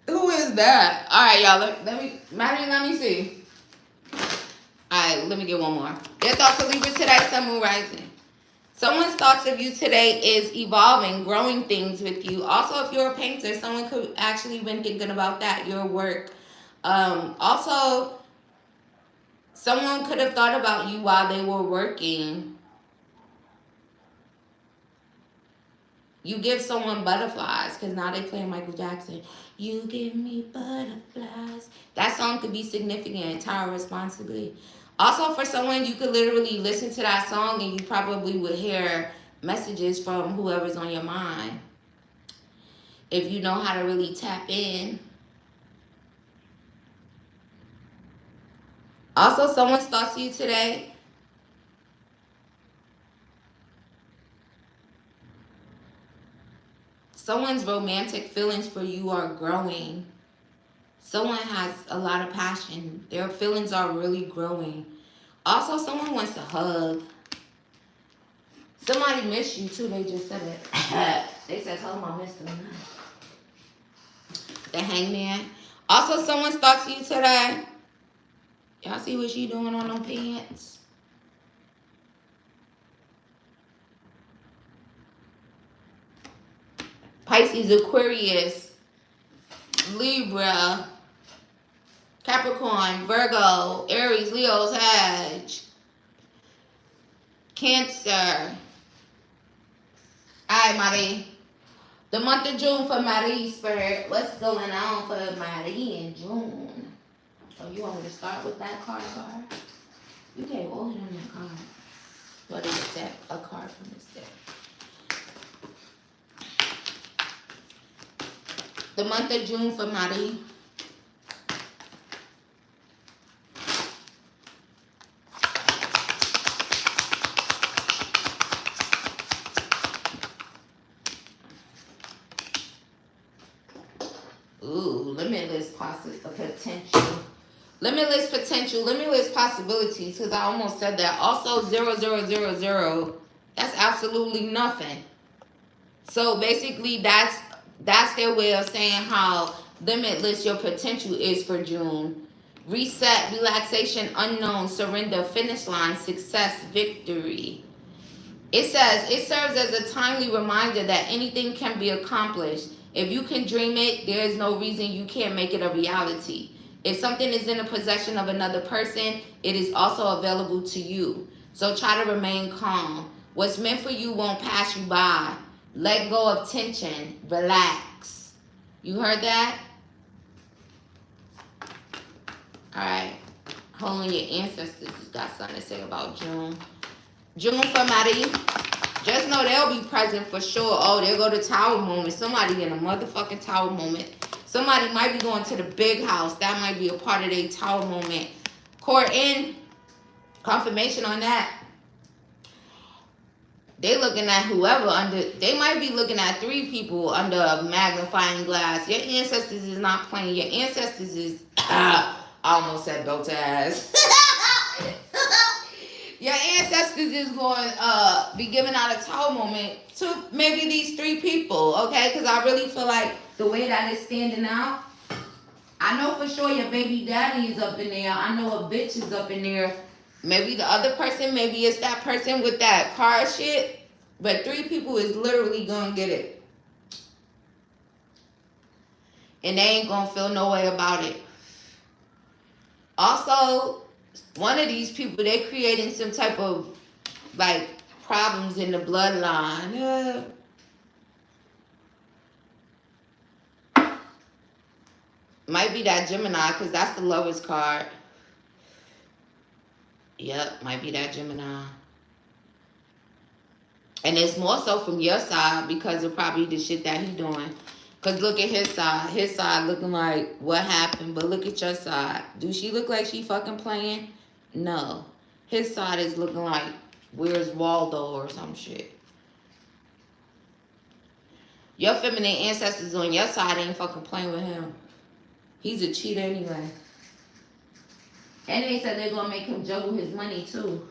Who is that? All right, y'all. Let me see. All right, let me get one more. Their thoughts of Libra today, Sun, Moon, Rising. Someone's thoughts of you today is evolving, growing things with you. Also, if you're a painter, someone could actually been thinking about that, your work. Also, someone could have thought about you while they were working. You give someone butterflies, because now they playing Michael Jackson. You give me butterflies. That song could be significant. Tire responsibly. Also, for someone, you could literally listen to that song and you probably would hear messages from whoever's on your mind. If you know how to really tap in. Also, someone's thoughts to you today. Someone's romantic feelings for you are growing. Someone has a lot of passion. Their feelings are really growing. Also, someone wants to hug. Somebody missed you too. They just said it. They said, tell them I missed them. The Hangman. Also, someone's thoughts to you today. Y'all see what she doing on them pants? Pisces, Aquarius, Libra, Capricorn, Virgo, Aries, Leo, Sag, Cancer. Alright, Marie. The month of June for Marie, Spirit. What's going on for Marie in June? Oh, you want me to start with that card? You gave all of them that card. What is that? A card from this deck. The month of June for Marie. Ooh, limitless potential. Limitless potential, limitless possibilities, because I almost said that. Also, 0000, that's absolutely nothing. So basically, that's their way of saying how limitless your potential is for June. Reset, relaxation, unknown, surrender, finish line, success, victory. It says, it serves as a timely reminder that anything can be accomplished. If you can dream it, there is no reason you can't make it a reality. If something is in the possession of another person, it is also available to you. So try to remain calm. What's meant for you won't pass you by. Let go of tension. Relax. You heard that? All right. Hold on, your ancestors got something to say about June. June for Marie. Just know they'll be present for sure. Oh, there go the tower moment. Somebody in a motherfucking tower moment. Somebody might be going to the big house. That might be a part of their tower moment. Court in. Confirmation on that. They looking at whoever under. They might be looking at 3 people under a magnifying glass. Your ancestors is not playing. Your ancestors is. I almost said belt ass. Your ancestors is going to be giving out a tower moment to maybe these 3 people, okay? Because I really feel like the way that it's standing out, I know for sure your baby daddy is up in there. I know a bitch is up in there. Maybe the other person, maybe it's that person with that car shit. But 3 people is literally going to get it. And they ain't going to feel no way about it. Also, one of these people, they're creating some type of, like, problems in the bloodline. Might be that Gemini, because that's the Lover's card. Yep, might be that Gemini. And it's more so from your side because of probably the shit that he's doing. Because look at his side. His side looking like, what happened? But look at your side. Do she look like she fucking playing? No. His side is looking like, where's Waldo or some shit. Your feminine ancestors on your side ain't fucking playing with him. He's a cheater anyway. And they said they're going to make him juggle his money too.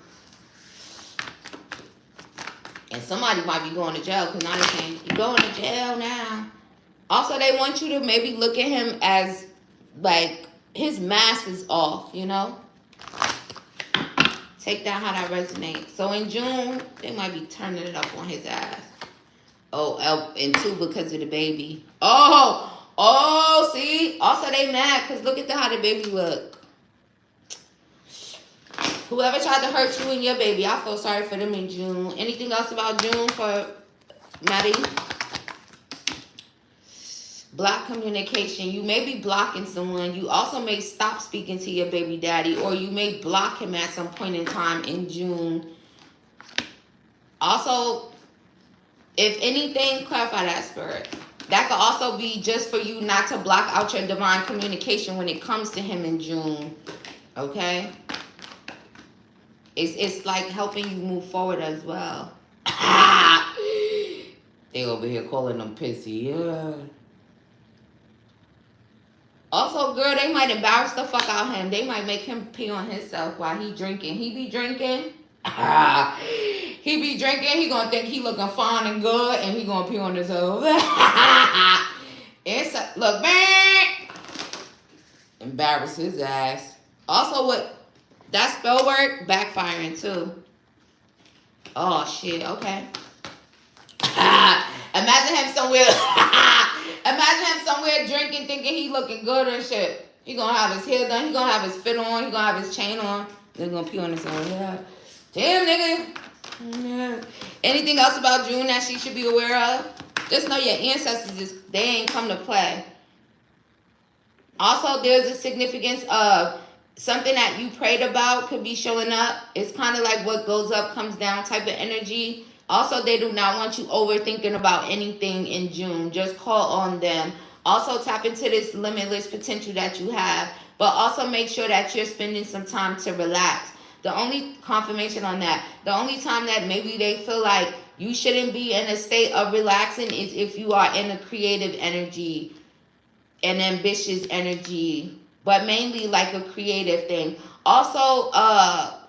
And somebody might be going to jail because now they're saying, you're going to jail now. Also, they want you to maybe look at him as, like, his mask is off, you know? Take that how that resonates. So in June, they might be turning it up on his ass. Oh, and 2 because of the baby. Oh, see? Also, they mad because look at how the baby look. Whoever tried to hurt you and your baby, I feel sorry for them in June. Anything else about June for Maddie? Block communication. You may be blocking someone. You also may stop speaking to your baby daddy, or you may block him at some point in time in June. Also, If anything, clarify that, Spirit. That could also be just for you not to block out your divine communication when it comes to him in June. Okay? It's like helping you move forward as well. They over here calling them pissy. Yeah. Also, girl, they might embarrass the fuck out of him. They might make him pee on himself while he drinking. He be drinking. He be drinking. He gonna think he looking fine and good, and he gonna pee on himself. It's a, look, man. Embarrass his ass. Also, what that spell work backfiring too. Oh shit. Okay. Imagine him somewhere. Imagine him somewhere drinking, thinking he looking good and shit. He gonna have his hair done. He gonna have his fit on. He gonna have his chain on. Then gonna pee on his own. Yeah. Damn, nigga. Yeah. Anything else about June that she should be aware of? Just know your ancestors, they ain't come to play. Also, there's a significance of something that you prayed about could be showing up. It's kind of like what goes up comes down type of energy. Also, they do not want you overthinking about anything in June. Just call on them. Also, tap into this limitless potential that you have. But also make sure that you're spending some time to relax. The only confirmation on that, the only time that maybe they feel like you shouldn't be in a state of relaxing is if you are in a creative energy, an ambitious energy, but mainly like a creative thing. Also,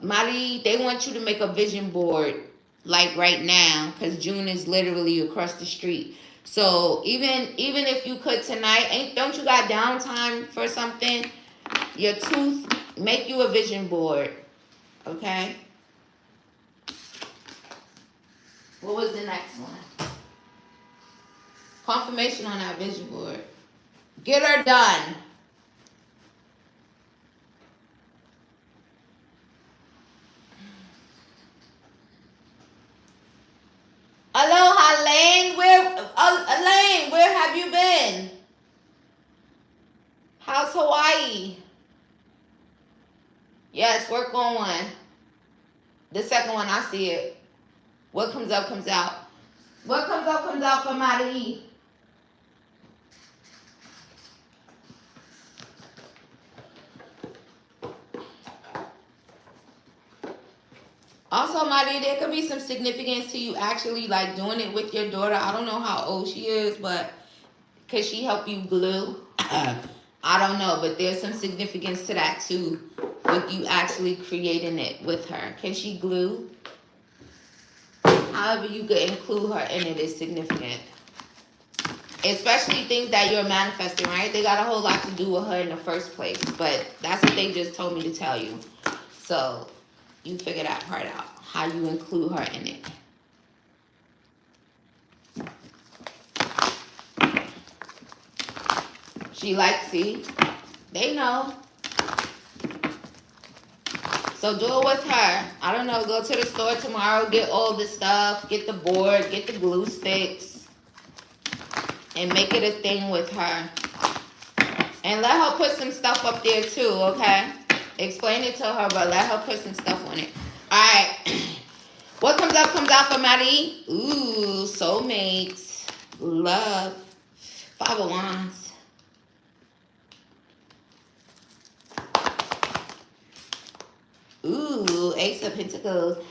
Marie, they want you to make a vision board like right now, because June is literally across the street. So even if you could tonight, don't you got downtime for something? Your tooth, make you a vision board. Okay? What was the next one? Confirmation on that vision board. Get her done. Aloha, Lane. Elaine, where have you been? How's Hawaii? Yes, work on one. The second one, I see it. What comes up, comes out. What comes up, comes out for Marie. Also, Marie, there could be some significance to you actually like doing it with your daughter. I don't know how old she is, but could she help you glue? I don't know, but there's some significance to that too, with you actually creating it with her. Can she glue? However you could include her in it is significant. Especially things that you're manifesting, right? They got a whole lot to do with her in the first place, but that's what they just told me to tell you. So you figure that part out, how you include her in it. She likes, see, they know. So do it with her. I don't know, go to the store tomorrow, get all the stuff, get the board, get the glue sticks, and make it a thing with her. And let her put some stuff up there too, okay? Explain it to her, but let her put some stuff on it. All right. What comes up comes out for Marie. Ooh, soulmates. Love. 5 of Wands. Ooh, Ace of Pentacles.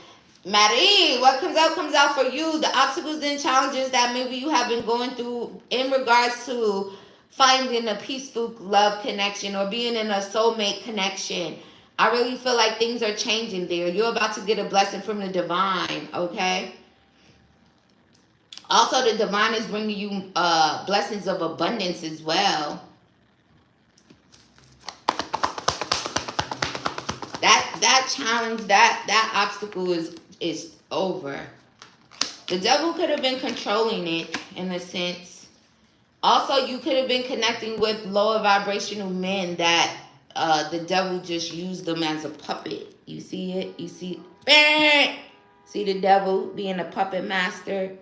Marie, what comes out for you. The obstacles and challenges that maybe you have been going through in regards to finding a peaceful love connection or being in a soulmate connection. I really feel like things are changing there. You're about to get a blessing from the divine, okay? Also, the divine is bringing you blessings of abundance as well. That challenge, that obstacle is over. The devil could have been controlling it in a sense. Also, you could have been connecting with lower vibrational men that the devil just used them as a puppet. You see it? You see? See the devil being a puppet master?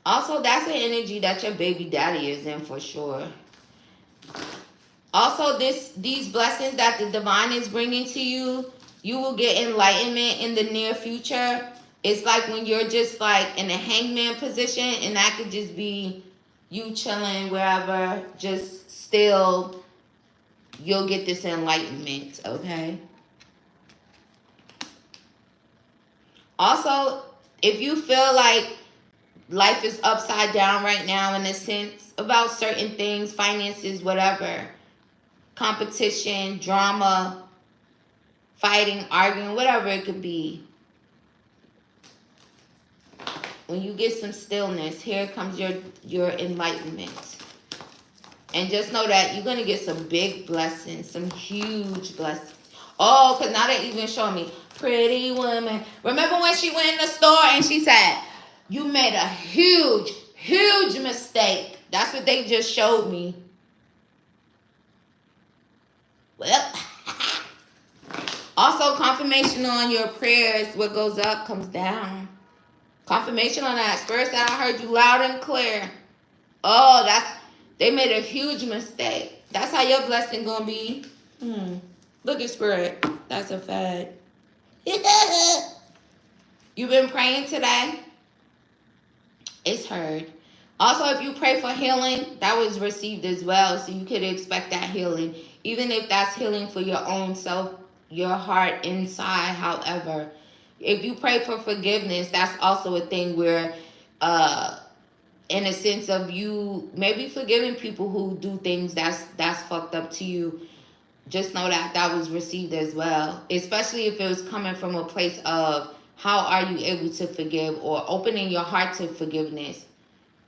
Also, that's the energy that your baby daddy is in for sure. Also, these blessings that the divine is bringing to you, You will get enlightenment in the near future. It's like when you're just like in a hangman position, and that could just be you chilling wherever, just still, you'll get this enlightenment, okay? Also, if you feel like life is upside down right now in a sense about certain things, finances, whatever, competition, drama, fighting, arguing, whatever it could be, when you get some stillness, here comes your enlightenment. And just know that you're going to get some big blessings, some huge blessings. Oh, because now they even showing me pretty woman. Remember when she went in the store and she said, you made a huge, huge mistake. That's what they just showed me. Well, also confirmation on your prayers. What goes up comes down. Confirmation on that. Spirit said, I heard you loud and clear. Oh, they made a huge mistake. That's how your blessing gonna be. Look at Spirit. That's a fact. You've been praying today. It's heard. Also, if you pray for healing, that was received as well. So you could expect that healing. Even if that's healing for your own self, your heart inside. However, if you pray for forgiveness, that's also a thing where in a sense of you maybe forgiving people who do things that's fucked up to you. Just know that that was received as well. Especially if it was coming from a place of how are you able to forgive, or opening your heart to forgiveness,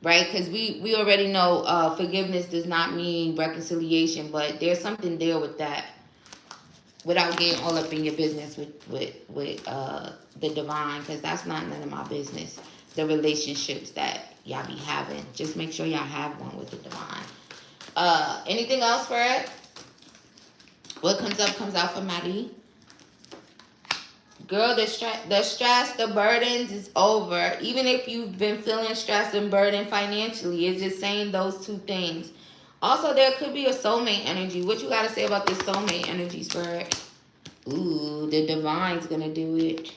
right? Because we already know forgiveness does not mean reconciliation, but there's something there with that. Without getting all up in your business with the divine, because that's not none of my business. The relationships that y'all be having, just make sure y'all have one with the divine. Anything else for it? What comes up comes out for Maddie. Girl, the stress, the burdens is over. Even if you've been feeling stressed and burdened financially, it's just saying those two things. Also, there could be a soulmate energy. What you got to say about this soulmate energy, Spirit? Ooh, the divine's going to do it.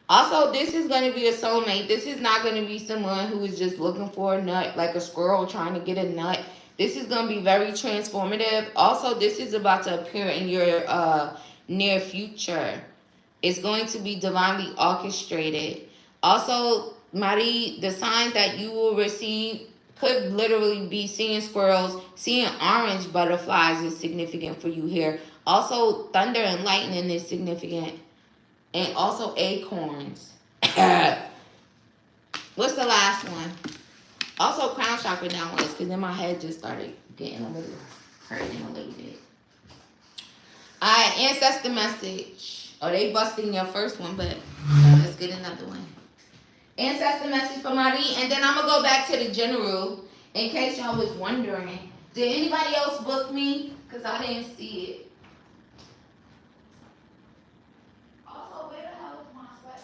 Also, this is going to be a soulmate. This is not going to be someone who is just looking for a nut, like a squirrel trying to get a nut. This is going to be very transformative. Also, this is about to appear in your near future. It's going to be divinely orchestrated. Also, Marie, the signs that you will receive could literally be seeing squirrels. Seeing orange butterflies is significant for you here. Also, thunder and lightning is significant. And also acorns. What's the last one? Also, crown chakra downwards, because then my head just started getting a little hurting a little bit. Alright, ancestor message. Oh, they busting your first one, but let's get another one. Ancestor message for Marie, and then I'm going to go back to the general in case y'all was wondering. Did anybody else book me? Because I didn't see it. Also, where the hell is my sweatpants?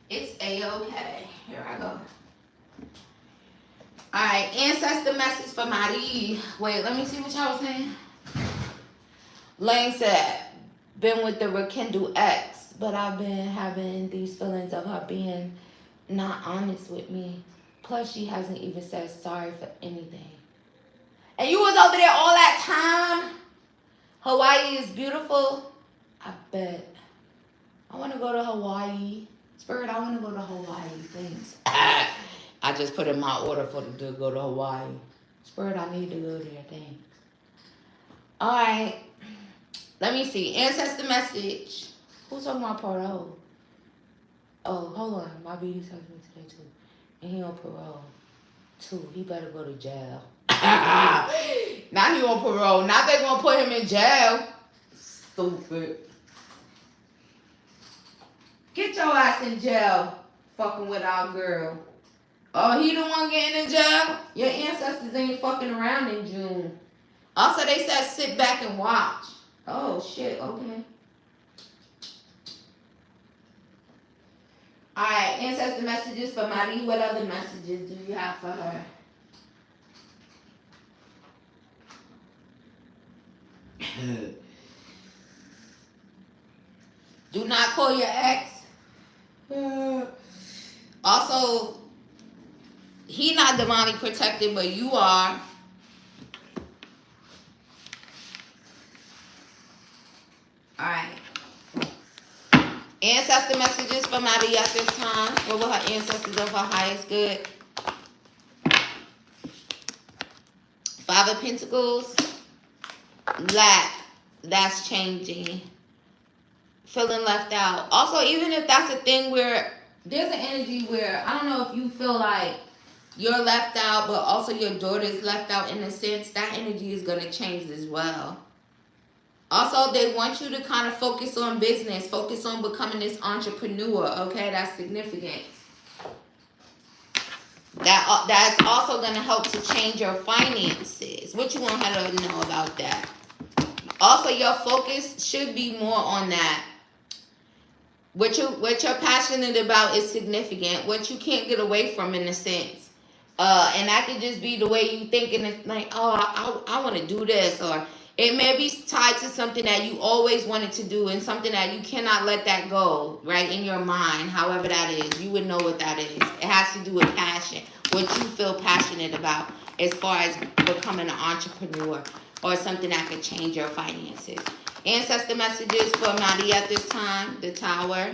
It's A-okay. Here I go. Alright, ancestor message for Marie. Wait, let me see what y'all was saying. Lane said, been with the rekindle ex, but I've been having these feelings of her being not honest with me. Plus, she hasn't even said sorry for anything. And you was over there all that time? Hawaii is beautiful. I bet. I want to go to Hawaii. Spirit, I want to go to Hawaii. Thanks. I just put in my order to go to Hawaii. Spirit, I need to go there. Thanks. All right. Let me see. Ancestor message. Who's talking about parole? Oh, hold on. My baby talking to me today, too. And he on parole, too. He better go to jail. Now he on parole. Now they going to put him in jail. Stupid. Get your ass in jail, fucking with our girl. Oh, he the one getting in jail? Your ancestors ain't fucking around in June. Also, they said sit back and watch. Oh, shit. Okay. All right. Ancestor messages for Marie. What other messages do you have for her? Do not call your ex. Also, he not divinely protected, but you are. Alright. Ancestor messages for Maddie at this time. What were her ancestors of her highest good? Five of Pentacles. Lack. That's changing. Feeling left out. Also, even if that's a thing where there's an energy where I don't know if you feel like you're left out, but also your daughter's left out in a sense, that energy is going to change as well. Also, they want you to kind of focus on business, focus on becoming this entrepreneur, okay? That's significant. That's also going to help to change your finances. What you want her to know about that? Also, your focus should be more on that. What you're passionate about is significant. What you can't get away from in a sense. And that could just be the way you think, and it's like, oh, I want to do this, or it may be tied to something that you always wanted to do and something that you cannot let that go, right, in your mind, however that is. You would know what that is. It has to do with passion, what you feel passionate about as far as becoming an entrepreneur or something that could change your finances. Ancestor messages for Maddie at this time, the Tower.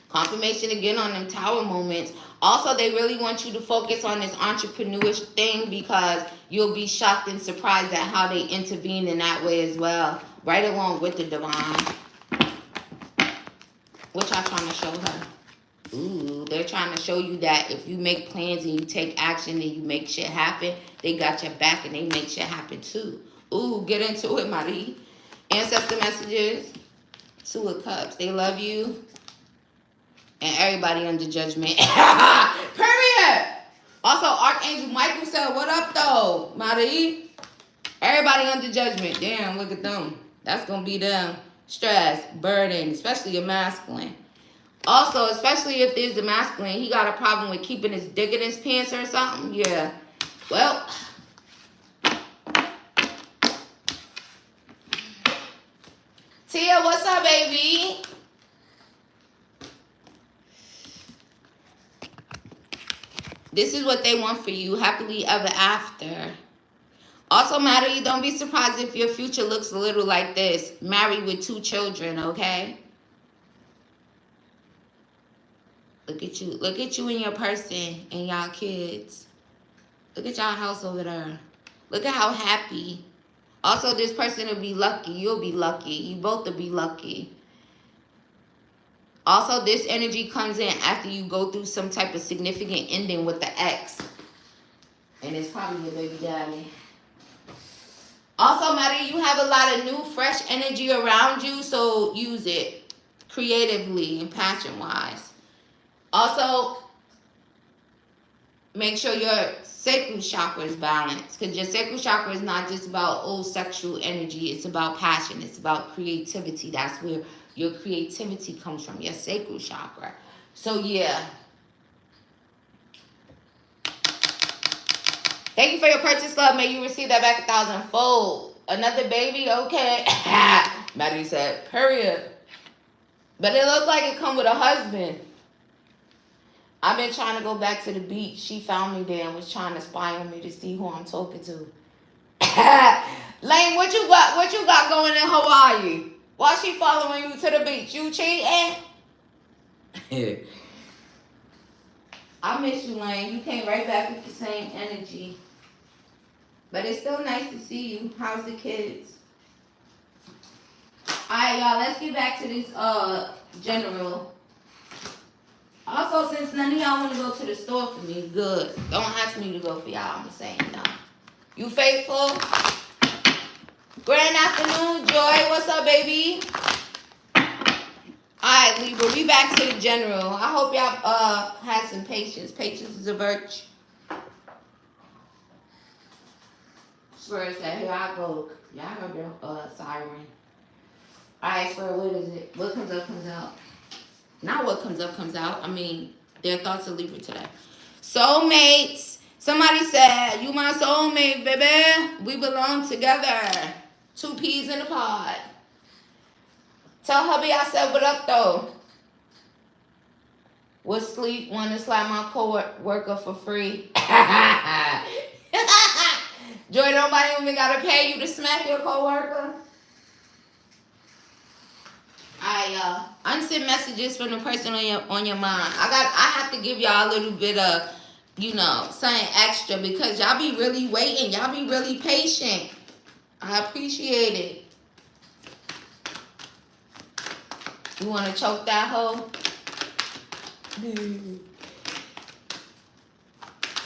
Confirmation again on them Tower moments. Also, they really want you to focus on this entrepreneurish thing because you'll be shocked and surprised at how they intervene in that way as well. Right along with the divine. What y'all trying to show her? Ooh, they're trying to show you that if you make plans and you take action and you make shit happen, they got your back and they make shit happen too. Ooh, get into it, Marie. Ancestor messages. Two of Cups. They love you. And everybody under judgment. Period. Also, Archangel Michael said, what up, though, Marie? Everybody under judgment. Damn, look at them. That's going to be them. Stress, burden, especially a masculine. Also, especially if there's a masculine, he got a problem with keeping his dick in his pants or something. Yeah. Well. Tia, what's up, baby? This is what they want for you. Happily ever after. Also, Maddie, don't be surprised if your future looks a little like this. Married with 2 children, okay? Look at you. Look at you and your person and y'all kids. Look at y'all house over there. Look at how happy. Also, this person will be lucky. You'll be lucky. You both will be lucky. Also, this energy comes in after you go through some type of significant ending with the ex. And it's probably your baby daddy. Also, Maddie, you have a lot of new, fresh energy around you, so use it creatively and passion-wise. Also, make sure your sacral chakra is balanced, because your sacral chakra is not just about sexual energy. It's about passion. It's about creativity. That's where your creativity comes from, your sacral chakra. So, yeah. Thank you for your purchase, love. May you receive that back 1,000-fold. Another baby? Okay. Maddie said, period. But it looks like it come with a husband. I've been trying to go back to the beach. She found me there and was trying to spy on me to see who I'm talking to. Lane, what you got going in Hawaii? Why she following you to the beach? You cheating? I miss you, Lane. You came right back with the same energy. But it's still nice to see you. How's the kids? Alright, y'all. Let's get back to this general. Also, since none of y'all want to go to the store for me, good. Don't ask me to go for y'all. I'm saying no. You faithful? Grand afternoon, Joy. What's up, baby? Alright, Libra, we back to the general. I hope y'all had some patience. Patience is a virtue. Spirit said, here I go. Y'all heard the siren. Alright, Spirit, what is it? What comes up, comes out. Not what comes up, comes out. I mean, their thoughts are Libra today. Soulmates. Somebody said, you my soulmate, baby. We belong together. 2 peas in a pod. Tell hubby I said what up, though. With sleep, want to slap my co-worker for free. Joy, nobody even got to pay you to smack your co-worker. Unsent messages from the person on your mind. I have to give y'all a little bit of, something extra because y'all be really waiting. Y'all be really patient. I appreciate it. You want to choke that hoe?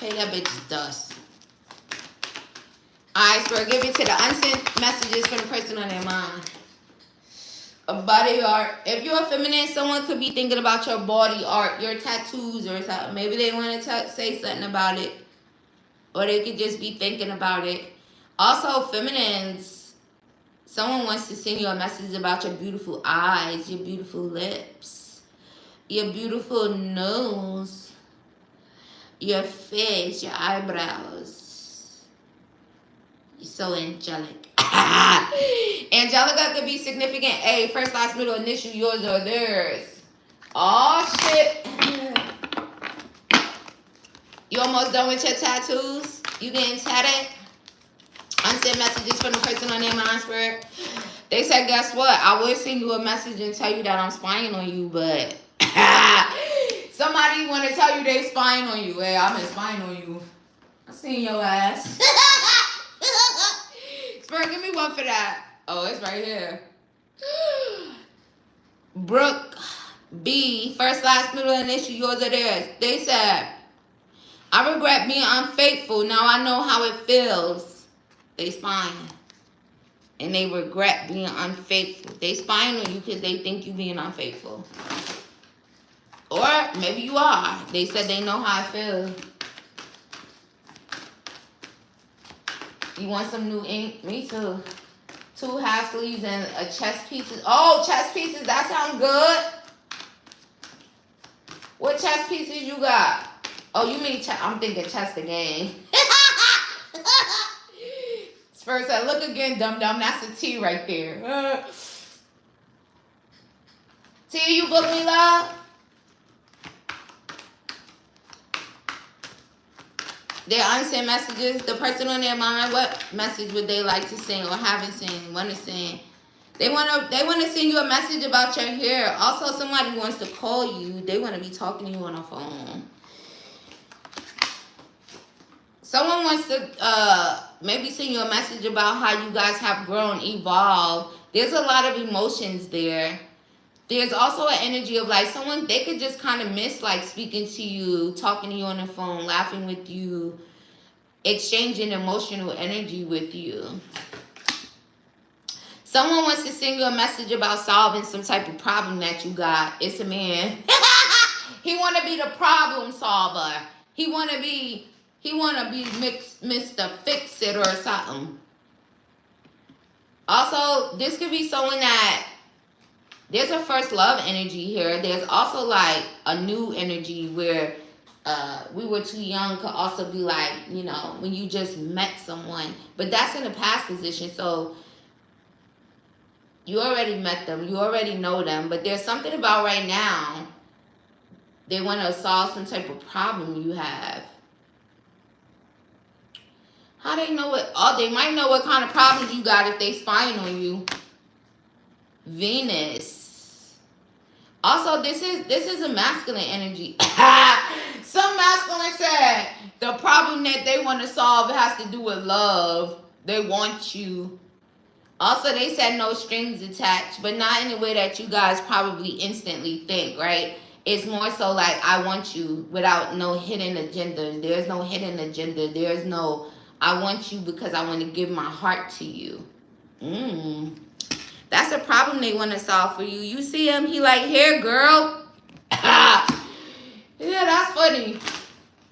Pay that bitch dust. Alright, so give it to the unsent messages from the person on their mind. A body art. If you're a feminine, someone could be thinking about your body art, your tattoos or something. Maybe they want to say something about it. Or they could just be thinking about it. Also, feminines, someone wants to send you a message about your beautiful eyes, your beautiful lips, your beautiful nose, your face, your eyebrows. You're so angelic. Angelica could be significant A, first, last, middle, initial, yours or theirs. Oh shit. You almost done with your tattoos? You getting tatted? Unsent messages from the person on their mind, Spirit. They said, guess what? I would send you a message and tell you that I'm spying on you, but somebody want to tell you they spying on you. Hey, I've been spying on you. I seen your ass. Spirit, give me one for that. Oh, it's right here. Brooke B, first, last, middle, initial, yours or theirs. They said, I regret being unfaithful. Now I know how it feels. They spying. And they regret being unfaithful. They spying on you because they think you being unfaithful. Or maybe you are. They said they know how it feels. You want some new ink? Me too. 2 half sleeves and a chest pieces. Oh, chest pieces. That sounds good. What chest pieces you got? Oh, you mean chest. I'm thinking chest again. First, I look again, dum-dum. That's a T right there. T, you book me, love? Their unsent messages, the person on their mind, what message would they like to send or haven't sent, want to send? They want to send you a message about your hair. Also, somebody wants to call you. They want to be talking to you on the phone. Someone wants to maybe send you a message about how you guys have grown, evolved. There's a lot of emotions there. There's also an energy of like someone, they could just kind of miss like speaking to you, talking to you on the phone, laughing with you, exchanging emotional energy with you. Someone wants to send you a message about solving some type of problem that you got. It's a man. He want to be the problem solver. He want to be Mr. Fix-It or something. Also, this could be someone that there's a first love energy here. There's also like a new energy where we were too young could also be like, when you just met someone. But that's in the past position. So you already met them. You already know them. But there's something about right now. They want to solve some type of problem you have. How they know what? Oh, they might know what kind of problems you got if they spying on you. Venus. Also, this is a masculine energy. Some masculine said the problem that they want to solve has to do with love. They want you. Also, they said no strings attached, but not in the way that you guys probably instantly think, right? It's more so like, I want you without no hidden agenda. There's no hidden agenda. There's no, I want you because I want to give my heart to you. That's a problem they want to solve for you. You see him, he like, here, girl. Yeah, that's funny.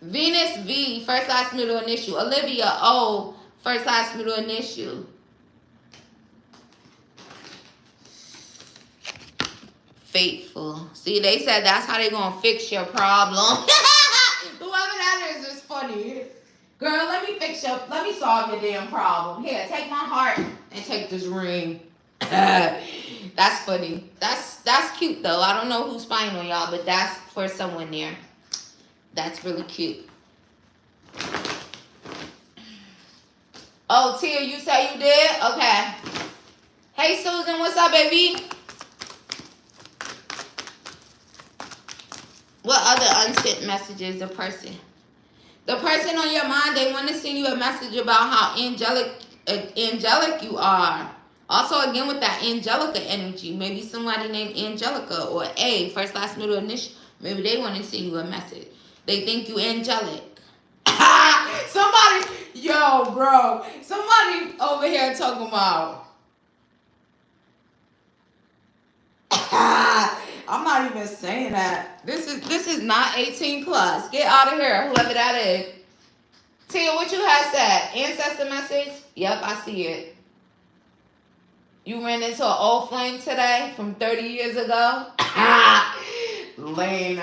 Venus V, first, last, middle, initial. Olivia O, First, last, middle initial. Faithful. See, they said that's how they gonna fix your problem. Whoever that is funny. Girl, let me solve your damn problem. Here, take my heart and take this ring. That's funny. That's cute though. I don't know who's spying on y'all, but that's for someone there. That's really cute. Oh, Tia, you say you did? Okay. Hey, Susan, what's up, baby? What other unsent messages the person on your mind, they want to send you a message about how angelic you are. Also, again, with that Angelica energy, maybe somebody named Angelica or A, first, last, middle, initial. Maybe they want to send you a message. They think you angelic. Somebody, yo, bro, somebody over here talking about. I'm not even saying that. This is not 18 plus. Get out of here, whoever that is. Tia, what you have said? Ancestor message? Yep, I see it. You ran into an old flame today from 30 years ago? Lane,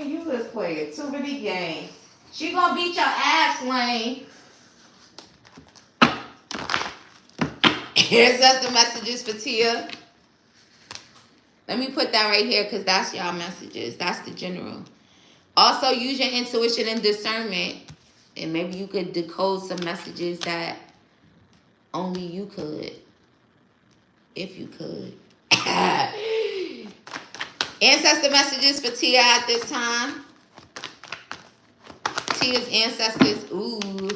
you just playing too many games. She gonna beat your ass, Lane. Ancestor messages for Tia. Let me put that right here because that's y'all messages. That's the general. Also, use your intuition and discernment. And maybe you could decode some messages that only you could. If you could. Ancestor messages for Tia at this time. Tia's ancestors. Ooh.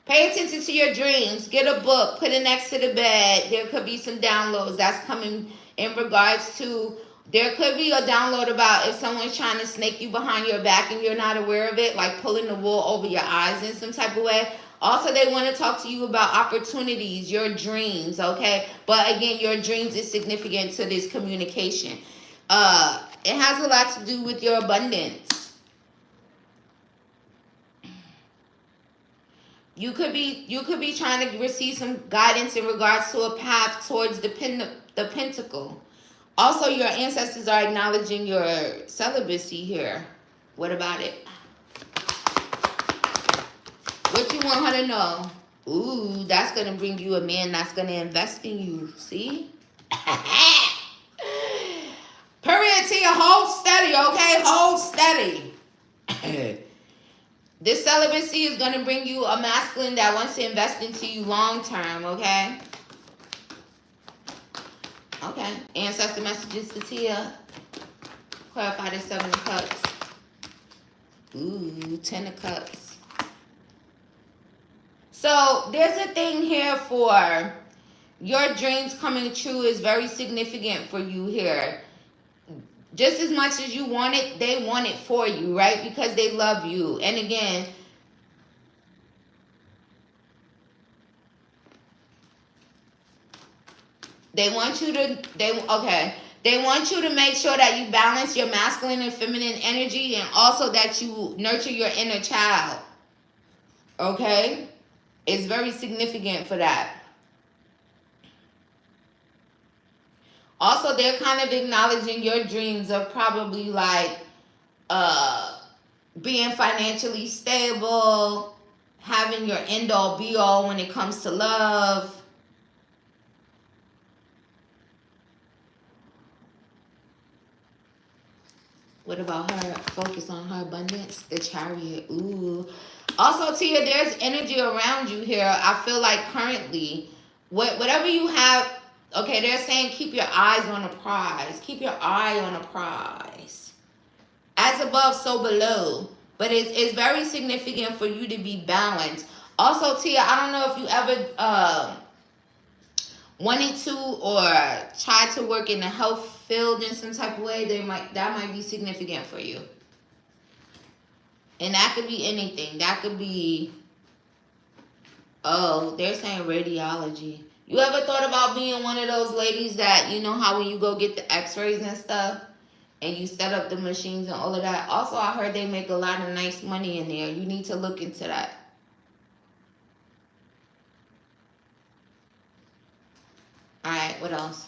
Pay attention to your dreams. Get a book. Put it next to the bed. There could be some downloads that's coming in regards to... There could be a download about if someone's trying to snake you behind your back and you're not aware of it, like pulling the wool over your eyes in some type of way. Also, they want to talk to you about opportunities, your dreams, okay? But again, your dreams is significant to this communication. It has a lot to do with your abundance. You could be trying to receive some guidance in regards to a path towards the pentacle. Also, your ancestors are acknowledging your celibacy here. What about it? What you want her to know? Ooh, that's going to bring you a man that's going to invest in you. See? Period, Tia. Hold steady, okay? Hold steady. This celibacy is going to bring you a masculine that wants to invest into you long term, okay? Okay. Ancestor messages to Tia. Clarify the 7 of Cups. Ooh, 10 of Cups. So there's a thing here for your dreams coming true is very significant for you here. Just as much as you want it, they want it for you, right? Because they love you. And again, they want you to make sure that you balance your masculine and feminine energy and also that you nurture your inner child. Okay? It's very significant for that. Also, they're kind of acknowledging your dreams of probably like being financially stable, having your end all be all when it comes to love. What about her? Focus on her abundance. The Chariot. Ooh. Also, Tia, there's energy around you here. I feel like currently, whatever you have, okay, they're saying keep your eyes on a prize. Keep your eye on a prize. As above, so below. But it's very significant for you to be balanced. Also, Tia, I don't know if you ever wanted to or tried to work in the health field in some type of way. That might be significant for you. And that could be anything. That could be, oh, they're saying radiology. You ever thought about being one of those ladies that, you know how when you go get the x-rays and stuff and you set up the machines and all of that? Also, I heard they make a lot of nice money in there. You need to look into that. All right, what else?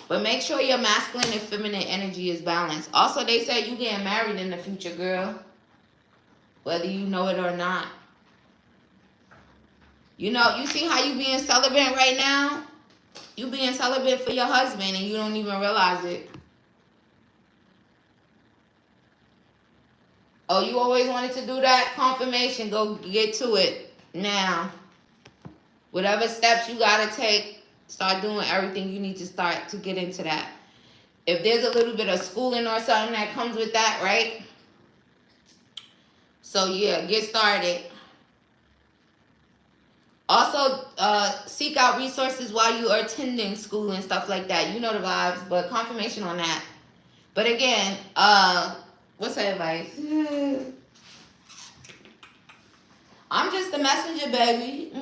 But make sure your masculine and feminine energy is balanced. Also, they said you getting married in the future, girl. Whether you know it or not. You know, you see how you being celibate right now? You being celibate for your husband and you don't even realize it. Oh, you always wanted to do that? Confirmation. Go get to it now. Whatever steps you got to take, start doing everything you need to start to get into that. If there's a little bit of schooling or something that comes with that, right? So, yeah, get started. Also, seek out resources while you are attending school and stuff like that. You know the vibes, but confirmation on that. But again, what's her advice? I'm just the messenger, baby.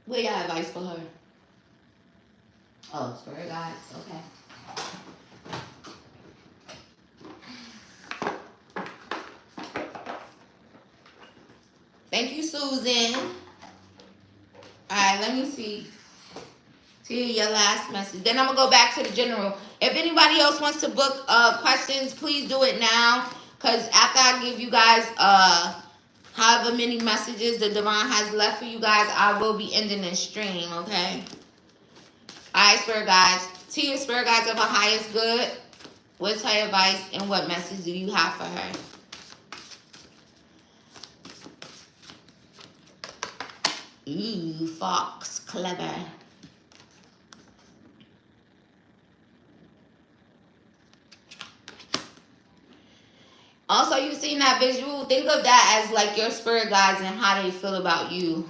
What your advice for her? Oh, spirit guides. Okay. Thank you, Susan. All right, let me see. See your last message. Then I'm going to go back to the general. If anybody else wants to book questions, please do it now. Because after I give you guys however many messages the divine has left for you guys, I will be ending this stream, okay? All right, spirit guides. To your spirit guides of her highest good, what's her advice and what message do you have for her? Ooh, fox, clever. Also, you've seen that visual. Think of that as like your spirit guides and how they feel about you.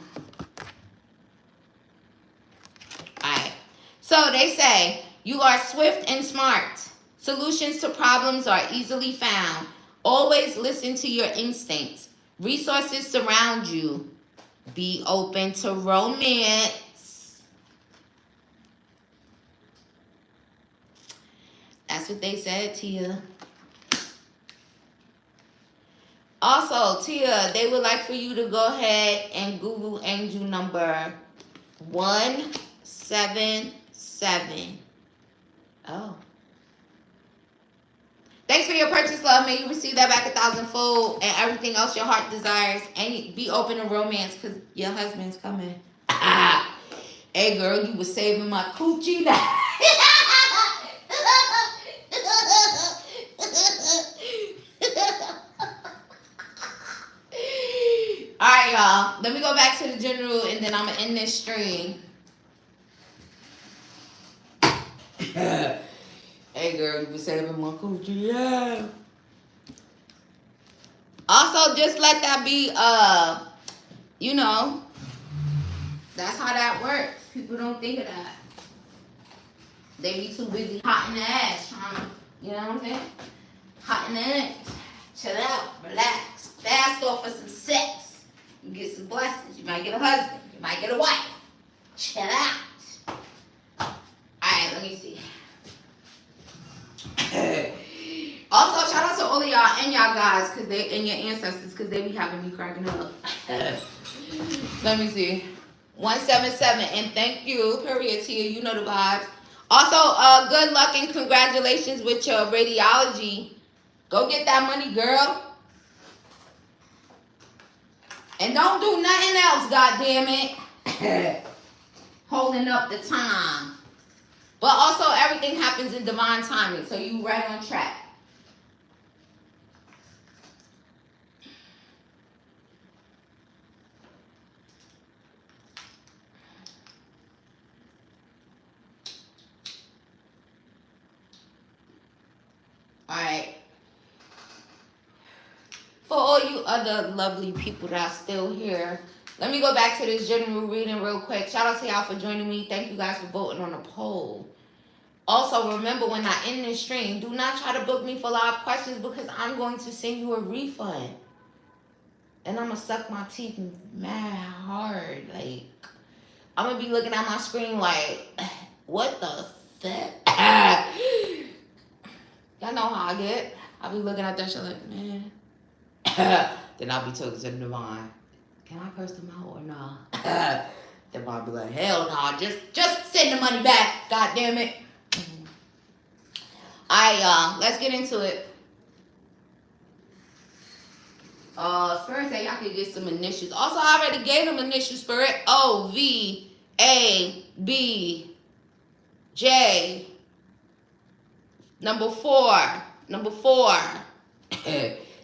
Alright. So they say, you are swift and smart. Solutions to problems are easily found. Always listen to your instincts. Resources surround you. Be open to romance. That's what they said, Tia. Also, Tia, they would like for you to go ahead and Google angel number 177. Oh. Thanks for your purchase, love. May you receive that back 1,000-fold and everything else your heart desires. And be open to romance because your husband's coming. Hey, girl, you was saving my coochie now. Alright, y'all. Let me go back to the general and then I'm going to end this stream. Hey, girl, you been saving my coochie, yeah. Also, just let that be, you know, that's how that works. People don't think of that. They be too busy hot in the ass trying to, you know what I'm saying? Hot in the ass. Chill out, relax, fast off for some sex. You get some blessings. You might get a husband. You might get a wife. Chill out. Alright, let me see. Also, shout out to all of y'all and y'all guys and your ancestors because they be having me cracking up. Let me see. 177, and thank you, period, Tia. You know the vibes. Also, good luck and congratulations with your radiology. Go get that money, girl. And don't do nothing else, goddammit. Holding up the time. But also, everything happens in divine timing, so you right on track. Alright. For all you other lovely people that are still here, let me go back to this general reading real quick. Shout out to y'all for joining me. Thank you guys for voting on the poll. Also, remember when I end this stream, do not try to book me for live questions because I'm going to send you a refund. And I'm going to suck my teeth mad hard. Like, I'm going to be looking at my screen like, what the fuck? Y'all know how I get. I'll be looking at that shit like, man. Then I'll be talking to the divine. Can I curse them out or not? They might be like, hell no, just send the money back. God damn it. Alright, y'all. Let's get into it. Spirit said y'all could get some initials. Also, I already gave them initials, Spirit. O-V-A-B-J. Number 4. Number 4.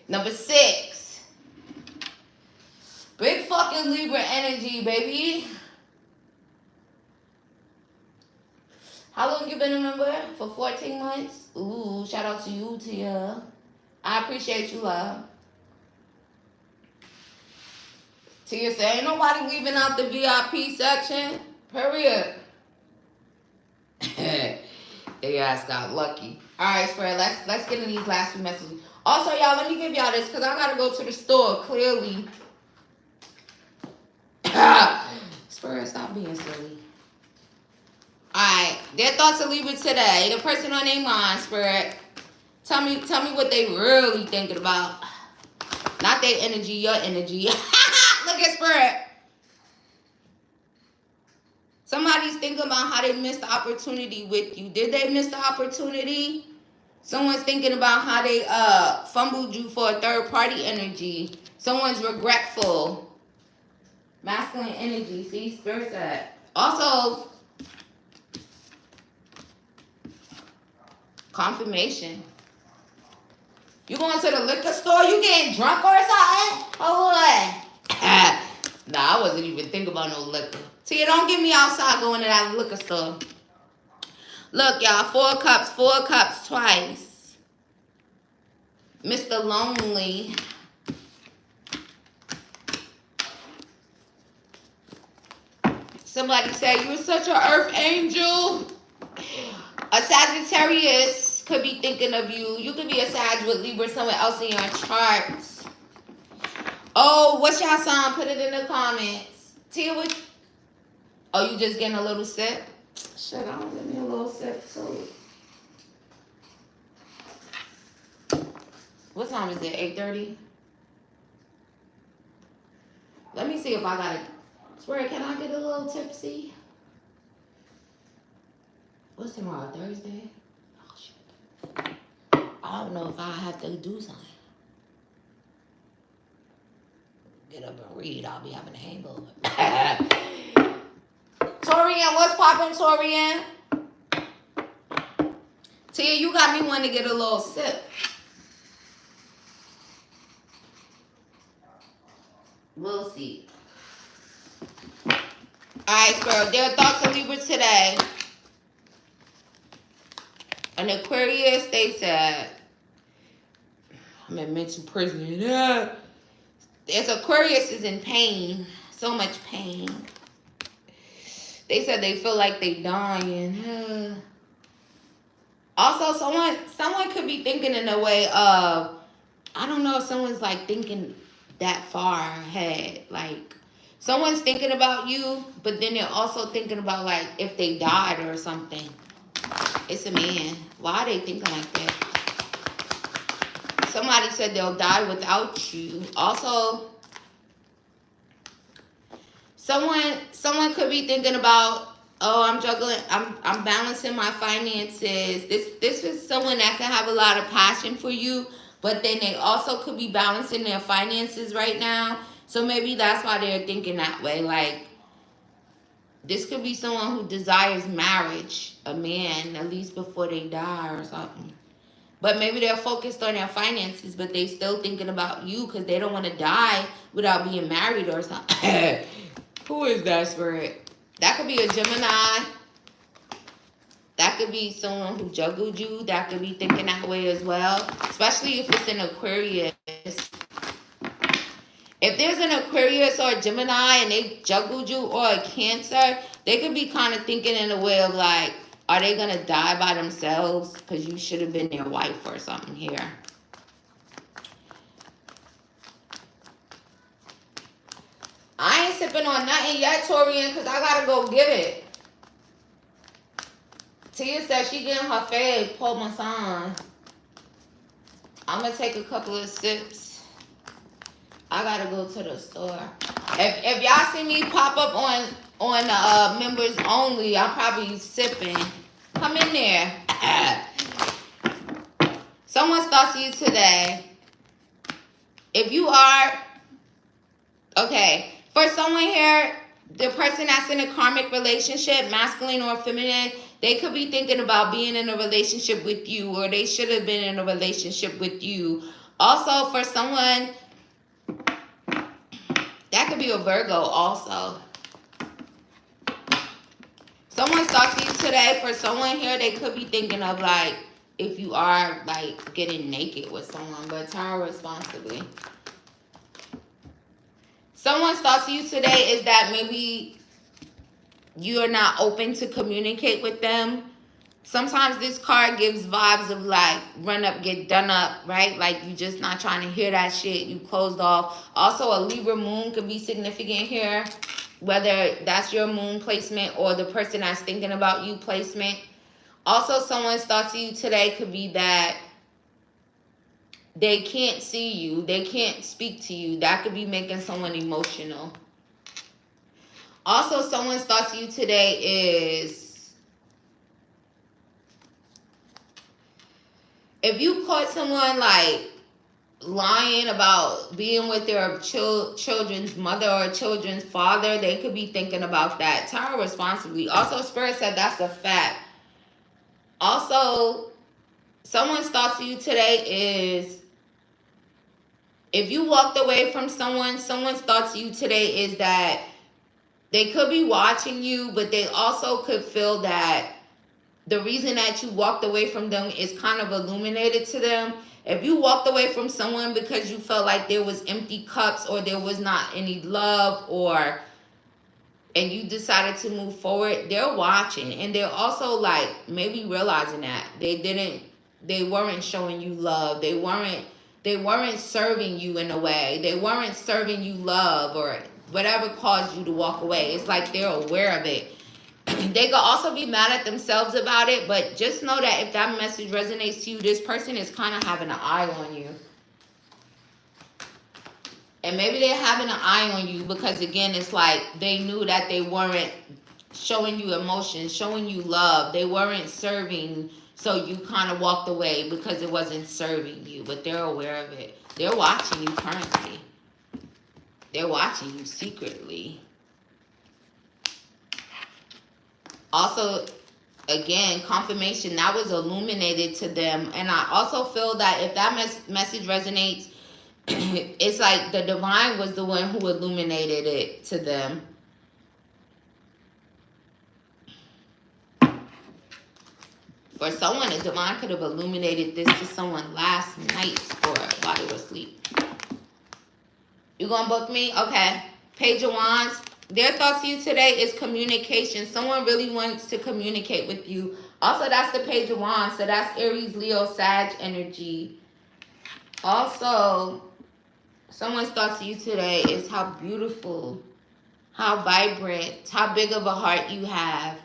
Number 6. Big fucking Libra energy, baby. How long you been a member? For 14 months? Ooh, shout out to you, Tia. I appreciate you, love. Tia said, ain't nobody leaving out the VIP section. Period. They ass got lucky. Alright, Spirit, let's get in these last few messages. Also, y'all, let me give y'all this because I gotta go to the store, clearly. Spirit, stop being silly. Alright, their thoughts of Libra today. The person on their mind, Spirit. Tell me what they really thinking about. Not their energy, your energy. Look at Spirit. Somebody's thinking about how they missed the opportunity with you. Did they miss the opportunity? Someone's thinking about how they fumbled you for a third party energy. Someone's regretful. Masculine energy. See, Spirit said. Also, confirmation. You going to the liquor store? You getting drunk or something? Hold on. Nah, I wasn't even thinking about no liquor. See, don't get me outside going to that liquor store. Look, y'all, 4 cups twice. Mr. Lonely. Somebody said, you're such an earth angel. A Sagittarius could be thinking of you. You could be a Sag with Libra somewhere else in your chart. Oh, what's your sign? Put it in the comments. Tia, what? Oh, you just getting a little sip? Shit, I don't give me a little sip too. What time is it? 8:30? Let me see if I got it. Swear, can I get a little tipsy? What's tomorrow? Thursday? Oh, shit. I don't know if I have to do something. Get up and read. I'll be having a hangover. Torian, what's poppin', Torian? Tia, you got me wanting to get a little sip. We'll see. Alright, girl. Their thoughts of Libra today. An Aquarius, they said, I'm in mental prison. Yeah. This Aquarius is in pain. So much pain. They said they feel like they dying. Also, someone could be thinking in a way of, I don't know if someone's like thinking that far ahead. Like, someone's thinking about you, but then they're also thinking about like if they died or something. It's a man. Why are they thinking like that? Somebody said they'll die without you. Also, someone could be thinking about, oh, I'm juggling, I'm balancing my finances. This is someone that can have a lot of passion for you, but then they also could be balancing their finances right now. So maybe that's why they're thinking that way. Like, this could be someone who desires marriage, a man, at least before they die or something. But maybe they're focused on their finances, but they still thinking about you because they don't want to die without being married or something. Who is that, Spirit? That could be a Gemini. That could be someone who juggled you. That could be thinking that way as well. Especially if it's an Aquarius. If there's an Aquarius or a Gemini and they juggled you, or a Cancer, they could be kind of thinking in a way of like, are they going to die by themselves? Because you should have been their wife or something here. I ain't sipping on nothing yet, Torian, because I got to go get it. Tia said she getting her fave Paul Masson. I'm going to take a couple of sips. I got to go to the store. If y'all see me pop up on on members only. I'm probably sipping. Come in there. Someone's thoughts to you today. If you are, okay, for someone here, the person that's in a karmic relationship, masculine or feminine, they could be thinking about being in a relationship with you, or they should have been in a relationship with you. Also, for someone, that could be a Virgo also. Someone's talking to you today. For someone here, they could be thinking of, like, if you are, like, getting naked with someone, but tell responsibly. Someone's thought to you today is that maybe you're not open to communicate with them. Sometimes this card gives vibes of, like, run up, get done up, right? Like, you just not trying to hear that shit. You closed off. Also, a Libra moon could be significant here, whether that's your moon placement or the person that's thinking about you placement. Also, someone's thought to you today could be that they can't see you. They can't speak to you. That could be making someone emotional. Also, someone's thought to you today is, if you caught someone, like, lying about being with their children's mother or children's father, they could be thinking about that. Tell responsibly. Also, Spirit said that's a fact. Also, someone's thought to you today is, if you walked away from someone's thought to you today is that they could be watching you, but they also could feel that the reason that you walked away from them is kind of illuminated to them. If you walked away from someone because you felt like there was empty cups, or there was not any love, and you decided to move forward, they're watching, and they're also, like, maybe realizing that they weren't showing you love. They weren't serving you in a way. They weren't serving you love, or whatever caused you to walk away. It's like they're aware of it. They could also be mad at themselves about it, but just know that if that message resonates to you, this person is kind of having an eye on you. And maybe they're having an eye on you because, again, it's like they knew that they weren't showing you emotion, showing you love. They weren't serving, so you kind of walked away because it wasn't serving you, but they're aware of it. They're watching you currently. They're watching you secretly. Also, again, confirmation, that was illuminated to them. And I also feel that if that message resonates, it's like the divine was the one who illuminated it to them. For someone, the divine could have illuminated this to someone last night or while they were asleep. You gonna book me? Okay. Page of Wands. Their thoughts to you today is communication. Someone really wants to communicate with you. Also, that's the Page of Wands. So that's Aries, Leo, Sag energy. Also, someone's thoughts to you today is how beautiful, how vibrant, how big of a heart you have.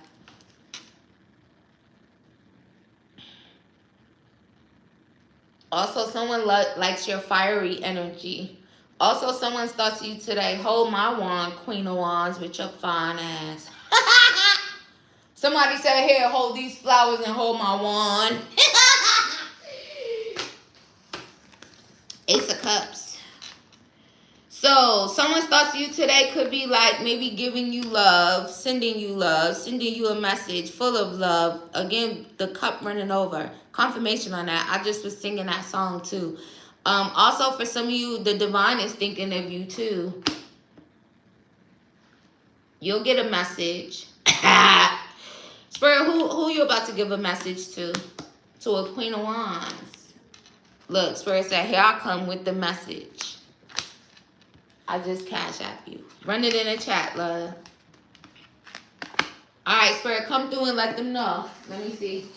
Also, someone likes your fiery energy. Also, someone's thoughts to you today, hold my wand, Queen of Wands, with your fine ass. Somebody said, here, hold these flowers and hold my wand. Ace of Cups. So, someone's thoughts to you today could be like maybe giving you love, sending you a message full of love. Again, the cup running over. Confirmation on that. I just was singing that song too. Also, for some of you, the divine is thinking of you too. You'll get a message. Spirit, who you about to give a message to? To a Queen of Wands. Look, Spirit said, here I come with the message. I just cash app you. Run it in the chat, love. All right, Spirit, come through and let them know. Let me see.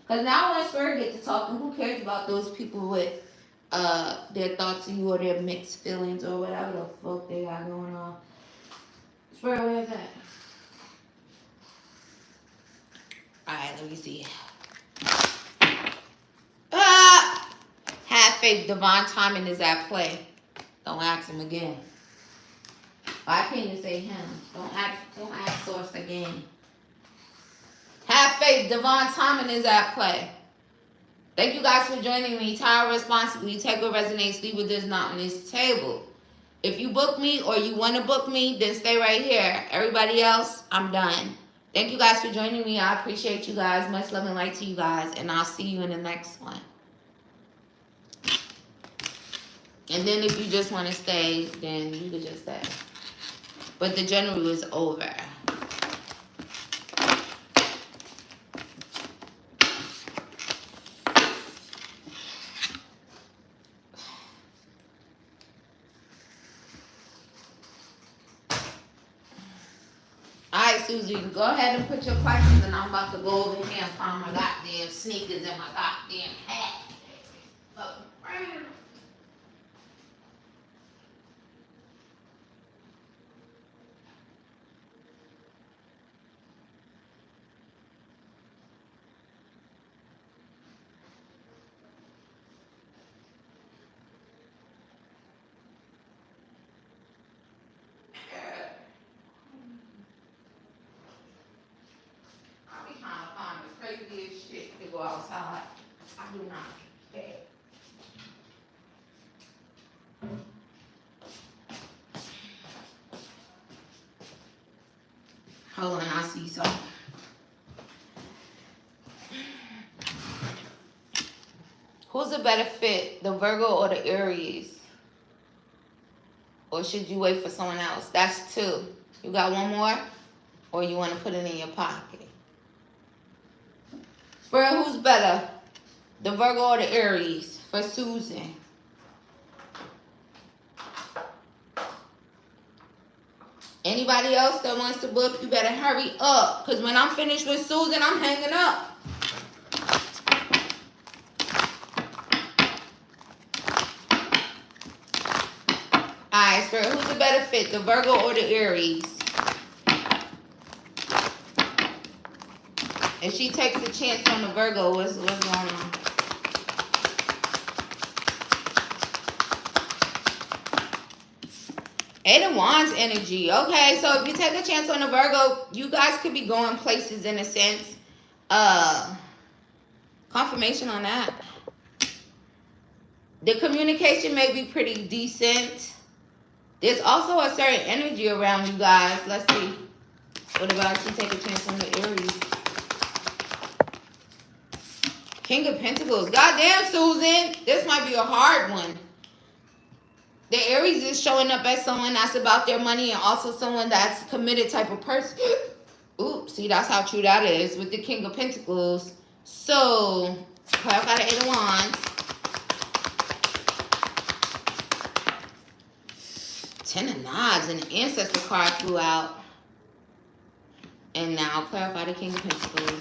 Because now when Spirit get to talking, who cares about those people with their thoughts of you or their mixed feelings or whatever the fuck they got going on. Spirit, where is that? Alright, let me see. Have faith, divine timing is at play. Don't ask him again. I can't even say him. Don't act source again. Have faith. Divine timing is at play. Thank you guys for joining me. Tire responsibly. Take what resonates. Leave what does not on this table. If you book me or you want to book me, then stay right here. Everybody else, I'm done. Thank you guys for joining me. I appreciate you guys. Much love and light to you guys. And I'll see you in the next one. And then if you just want to stay, then you can just stay. But the general is over. Alright, Susie, go ahead and put your questions, and I'm about to go over here and find my goddamn sneakers and my goddamn hat. Shit to go outside. I do not care. Hold on, I see something. Who's a better fit, the Virgo or the Aries? Or should you wait for someone else? That's two. You got one more? Or you want to put it in your pocket? Spirit, who's better? The Virgo or the Aries? For Susan. Anybody else that wants to book, you better hurry up. Because when I'm finished with Susan, I'm hanging up. Alright, Spirit, who's the better fit? The Virgo or the Aries? If she takes a chance on the Virgo, what's going on? Eight of Wands energy. Okay, so if you take a chance on the Virgo, you guys could be going places in a sense. Confirmation on that. The communication may be pretty decent. There's also a certain energy around you guys. Let's see. What about you take a chance on the Aries? King of Pentacles. Goddamn, Susan. This might be a hard one. The Aries is showing up as someone that's about their money and also someone that's a committed type of person. Ooh, see, that's how true that is with the King of Pentacles. So, clarify the Eight of Wands. 10 of Knives and the Ancestral card flew out. And now, clarify the King of Pentacles.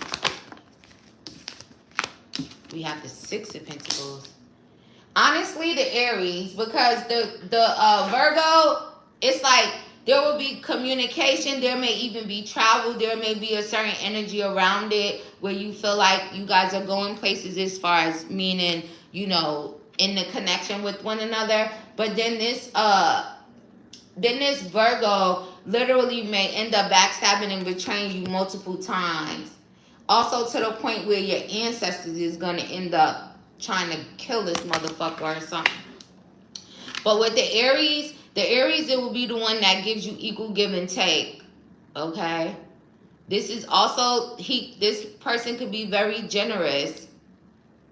We have the Six of Pentacles. Honestly, the Aries, because the Virgo, it's like there will be communication. There may even be travel. There may be a certain energy around it where you feel like you guys are going places as far as meaning, you know, in the connection with one another. But then this Virgo literally may end up backstabbing and betraying you multiple times. Also to the point where your ancestors is going to end up trying to kill this motherfucker or something. But with the Aries, it will be the one that gives you equal give and take. Okay? This is also, this person could be very generous,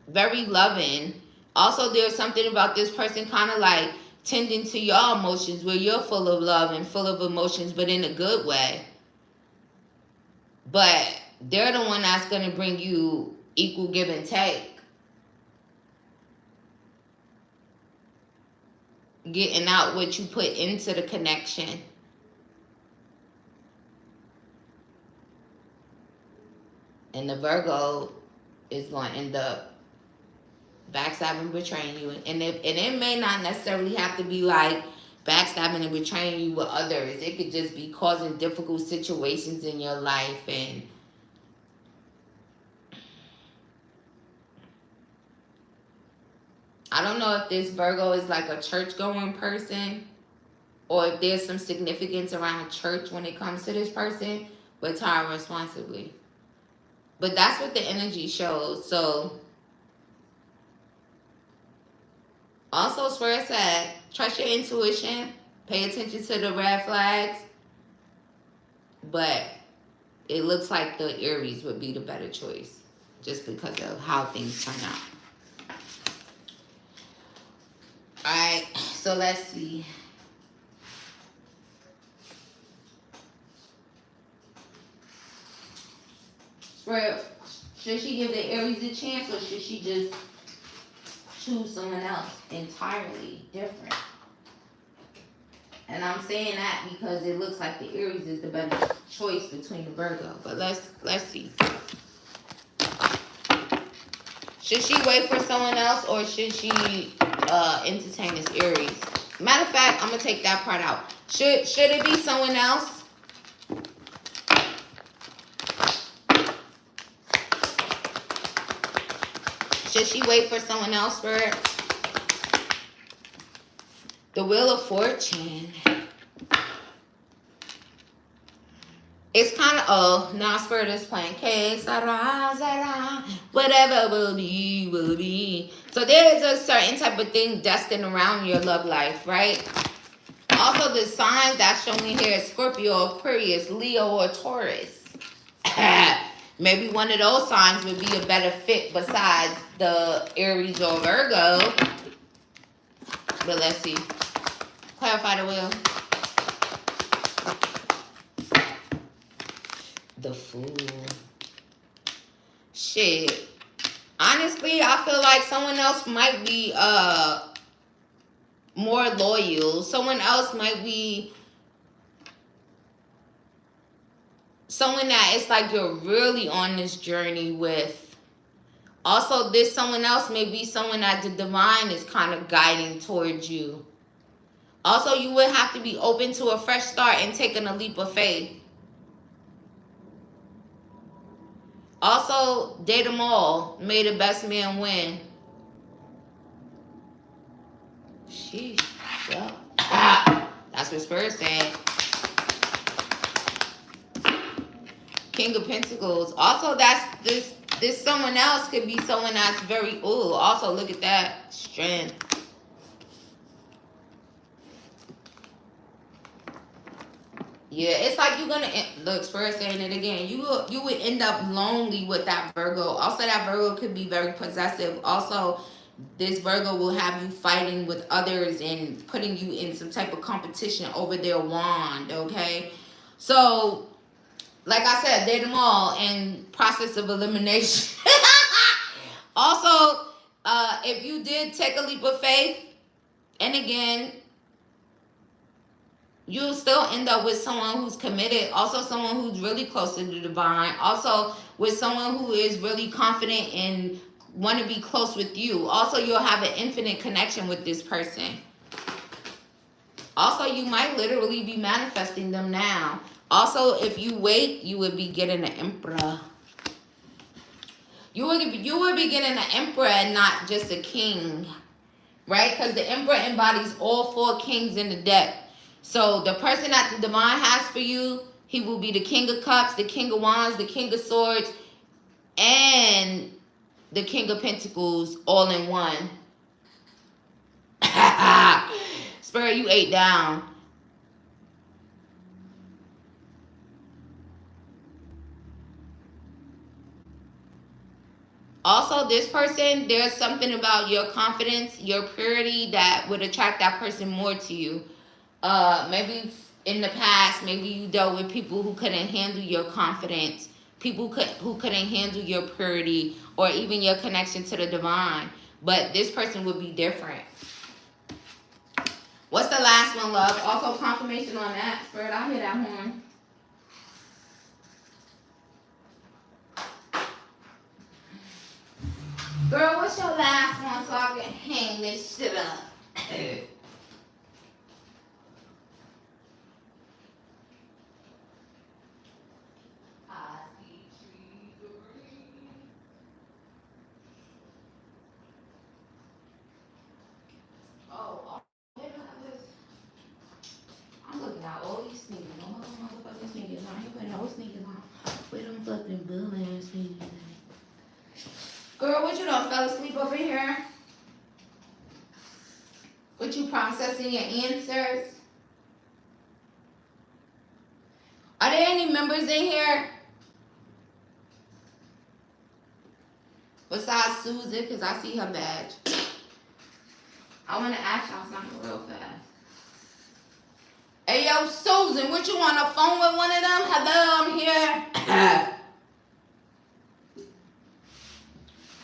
very loving. Also, there's something about this person kind of like tending to your emotions where you're full of love and full of emotions, but in a good way. But they're the one that's going to bring you equal give and take. Getting out what you put into the connection. And the Virgo is going to end up backstabbing, betraying you. And it may not necessarily have to be like backstabbing and betraying you with others. It could just be causing difficult situations in your life. And I don't know if this Virgo is like a church-going person or if there's some significance around church when it comes to this person, but time responsibly. But that's what the energy shows. So also Spirit said, trust your intuition, pay attention to the red flags, but it looks like the Aries would be the better choice just because of how things turn out. Alright, so let's see. Spirit, should she give the Aries a chance, or should she just choose someone else entirely different? And I'm saying that because it looks like the Aries is the better choice between the Virgo. But let's see. Should she wait for someone else, or should she entertain this Aries? Matter of fact, I'm gonna take that part out. Should it be someone else? Should she wait for someone else for it? The Wheel of Fortune. It's kind of, oh, now Spirit is playing. Que sera, sera. Whatever will be, will be. So there is a certain type of thing destined around your love life, right? Also, the signs that's showing here is Scorpio, Aquarius, Leo, or Taurus. Maybe one of those signs would be a better fit besides the Aries or Virgo. But let's see. Clarify the wheel. The Fool. Shit. Honestly, I feel like someone else might be more loyal. Someone else might be someone that it's like you're really on this journey with. Also, this someone else may be someone that the divine is kind of guiding towards you. Also, you would have to be open to a fresh start and taking a leap of faith. Also, date them all. May the best man win. Sheesh. Well, that's what Spirit said. King of Pentacles. Also, that's this someone else could be someone that's very, ooh, also look at that strength. Yeah, it's like you're gonna look. Spirit saying it again. You would end up lonely with that Virgo. Also, that Virgo could be very possessive. Also, this Virgo will have you fighting with others and putting you in some type of competition over their wand. Okay, so like I said, date them all in process of elimination. Also, if you did take a leap of faith, and again, you'll still end up with someone who's committed. Also, someone who's really close to the divine. Also, with someone who is really confident and want to be close with you. Also, you'll have an infinite connection with this person. Also, you might literally be manifesting them now. Also, if you wait, you would be getting an Emperor. You would be getting an Emperor and not just a King. Right? Because the Emperor embodies all 4 kings in the deck. So the person that the divine has for you, he will be the King of Cups, the King of Wands, the King of Swords, and the King of Pentacles all in one. Spirit, you ate down. Also, this person, there's something about your confidence, your purity that would attract that person more to you. Maybe in the past, maybe you dealt with people who couldn't handle your confidence, people who couldn't handle your purity, or even your connection to the divine. But this person would be different. What's the last one, love? Also, confirmation on that. Spirit, I hear that horn. Girl, what's your last one so I can hang this shit up? Girl, what you done fell asleep up in here? What you processing your answers? Are there any members in here besides Susan? Because I see her badge. I want to ask y'all something real fast. Hey, yo, Susan, what you on the phone with one of them? Hello, I'm here.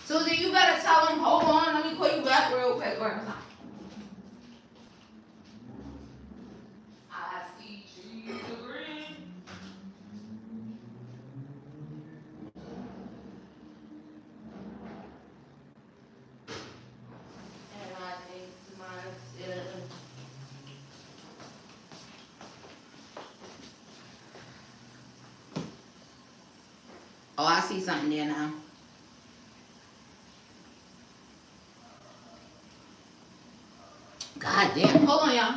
Susan, you better tell them, hold on, let me call you back real quick. I see trees of green. And I think to myself, oh, I see something there now. God damn. Hold on, y'all.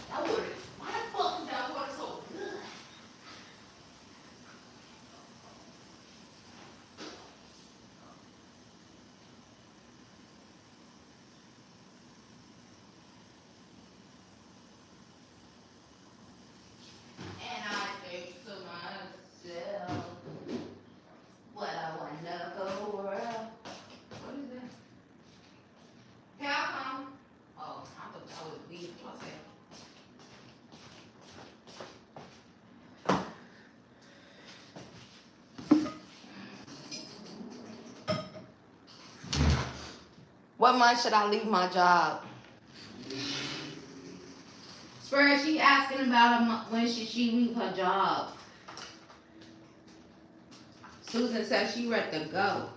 That water. Why the fuck is that water so good? And I think to myself, what a wonderful world. What is that? Here I come. Oh, I thought that was weed. What's that? What month should I leave my job? Spirit, she asking about a month, when should she leave her job? Susan says she ready to go.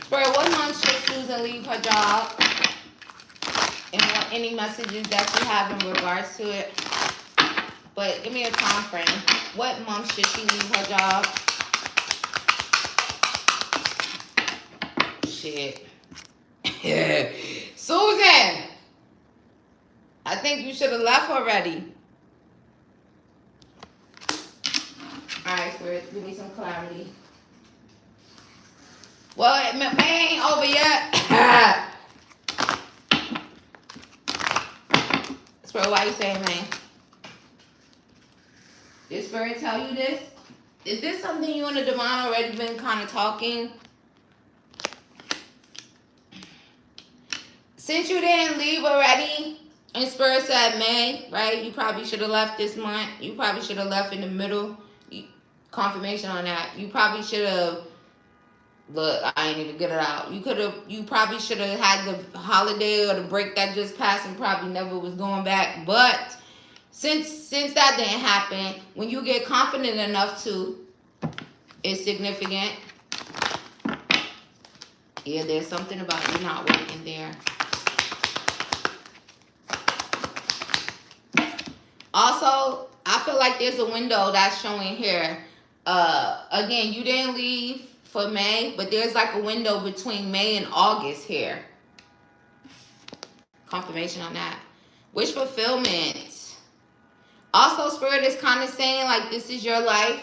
Spirit, what month should Susan leave her job? And what any messages that you have in regards to it? But give me a time frame. What month should she leave her job? Shit. Susan! I think you should have left already. Alright, Spirit, give me some clarity. Well, May ain't over yet. Spirit, why you saying May? Did Spirit tell you this? Is this something you and the divine already been kind of talking? Since you didn't leave already, and Spirit said May, right? You probably should have left this month. You probably should have left in the middle. Confirmation on that. You probably should have, look, I ain't even get it out. You probably should have had the holiday or the break that just passed and probably never was going back. But since that didn't happen, when you get confident enough to, it's significant. Yeah, there's something about you not working there. Also, I feel like there's a window that's showing here. Again, you didn't leave for May, but there's like a window between May and August here. Confirmation on that. Wish fulfillment. Also, Spirit is kind of saying like this is your life.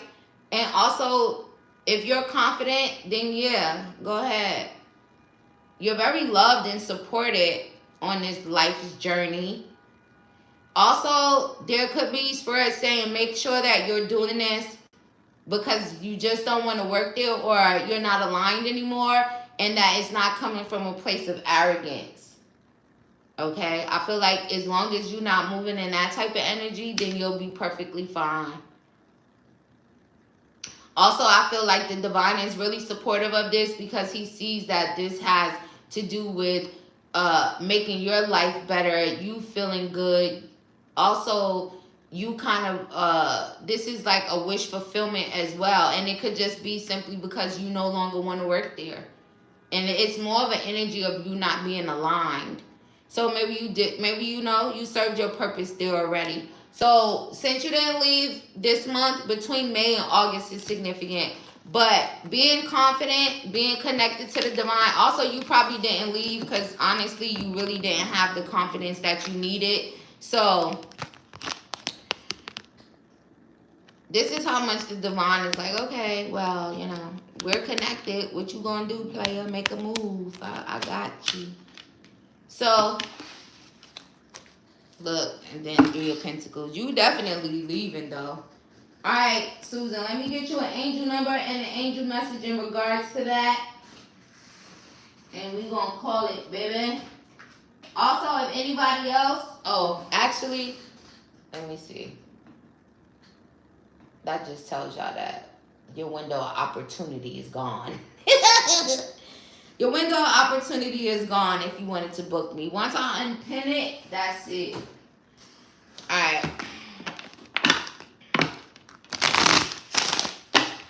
And also, if you're confident, then yeah, go ahead. You're very loved and supported on this life's journey. Also, there could be Spirit saying make sure that you're doing this because you just don't want to work there or you're not aligned anymore and that it's not coming from a place of arrogance. Okay? I feel like as long as you're not moving in that type of energy, then you'll be perfectly fine. Also, I feel like the divine is really supportive of this because he sees that this has to do with making your life better, you feeling good. Also, you kind of, this is like a wish fulfillment as well. And it could just be simply because you no longer want to work there. And it's more of an energy of you not being aligned. So maybe you served your purpose there already. So since you didn't leave this month, between May and August is significant. But being confident, being connected to the divine. Also, you probably didn't leave because honestly, you really didn't have the confidence that you needed. So This is how much the divine is like, okay, well, you know, we're connected. What you gonna do, player? Make a move. I got you. So, look, and then 3 of Pentacles. You definitely leaving, though. All right, Susan, let me get you an angel number and an angel message in regards to that. And we gonna call it, baby. Also, if anybody else... Oh, actually, let me see. That just tells y'all that your window of opportunity is gone. Your window of opportunity is gone if you wanted to book me. Once I unpin it, that's it. Alright.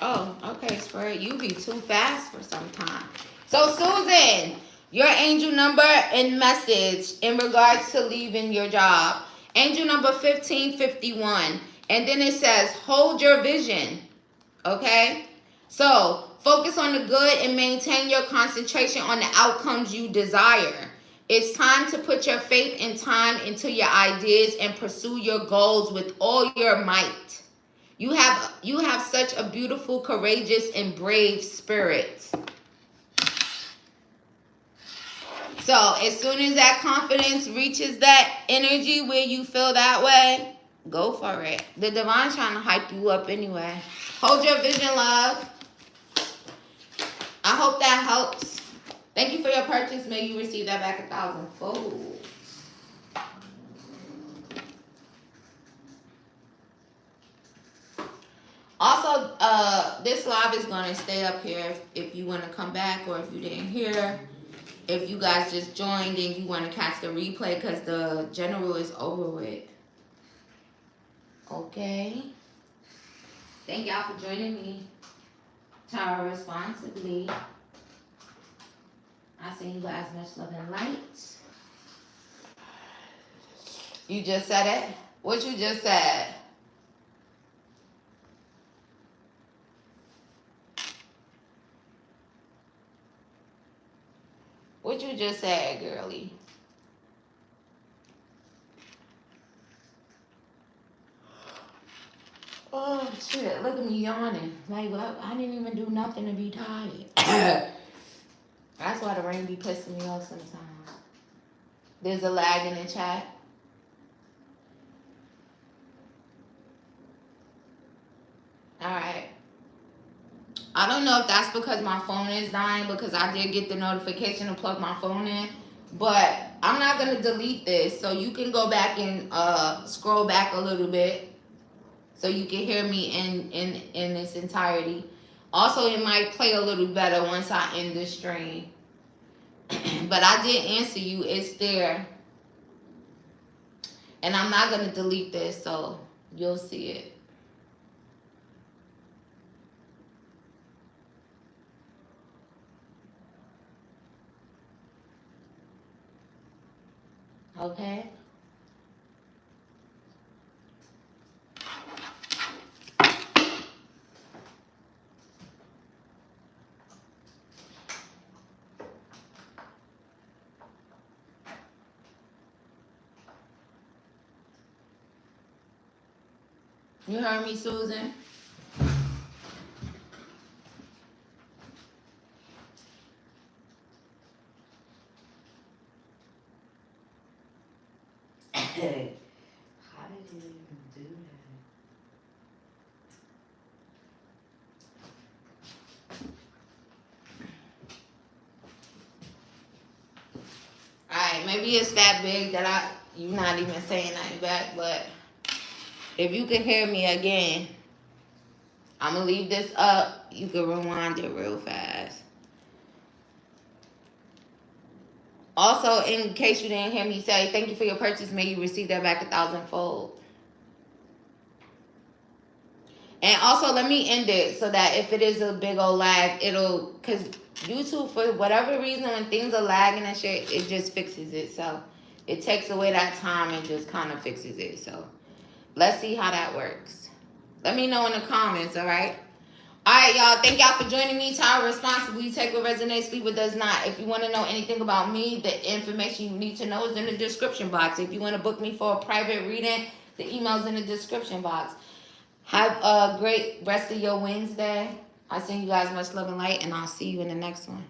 Oh, okay, Spirit. You be too fast for some time. So, Susan, your angel number and message in regards to leaving your job. Angel number 1551. And then it says, hold your vision. Okay? So, focus on the good and maintain your concentration on the outcomes you desire. It's time to put your faith and time into your ideas and pursue your goals with all your might. You have such a beautiful, courageous, and brave spirit. So, as soon as that confidence reaches that energy where you feel that way, go for it. The divine's trying to hype you up anyway. Hold your vision, love. I hope that helps. Thank you for your purchase. May you receive that back 1,000-fold. Also, this live is going to stay up here if you want to come back or if you didn't hear. If you guys just joined and you want to catch the replay because the general is over with. Okay. Thank y'all for joining me. Tarot responsibly. I send you guys much love and light. You just said it? What you just said? What you just said, girlie? Oh, shit. Look at me yawning. Like, I didn't even do nothing to be tired. That's why the rain be pissing me off sometimes. There's a lag in the chat. Alright. I don't know if that's because my phone is dying, because I did get the notification to plug my phone in. But I'm not going to delete this. So you can go back and scroll back a little bit so you can hear me in its entirety. Also, it might play a little better once I end the stream. But I did answer you. It's there. And I'm not going to delete this, so you'll see it. Okay? You heard me, Susan? How did you even do that? Alright, maybe it's that big that you're not even saying nothing back, but if you can hear me again, I'm going to leave this up. You can rewind it real fast. Also, in case you didn't hear me say, thank you for your purchase. May you receive that back 1,000-fold. And also, let me end it so that if it is a big old lag, it'll... Because YouTube, for whatever reason, when things are lagging and shit, it just fixes it. So, it takes away that time and just kind of fixes it. So, let's see how that works. Let me know in the comments, all right? All right, y'all. Thank y'all for joining me. Tarot responsibly. Take what resonates, leave what does not. If you want to know anything about me, the information you need to know is in the description box. If you want to book me for a private reading, the email's in the description box. Have a great rest of your Wednesday. I send you guys much love and light, and I'll see you in the next one.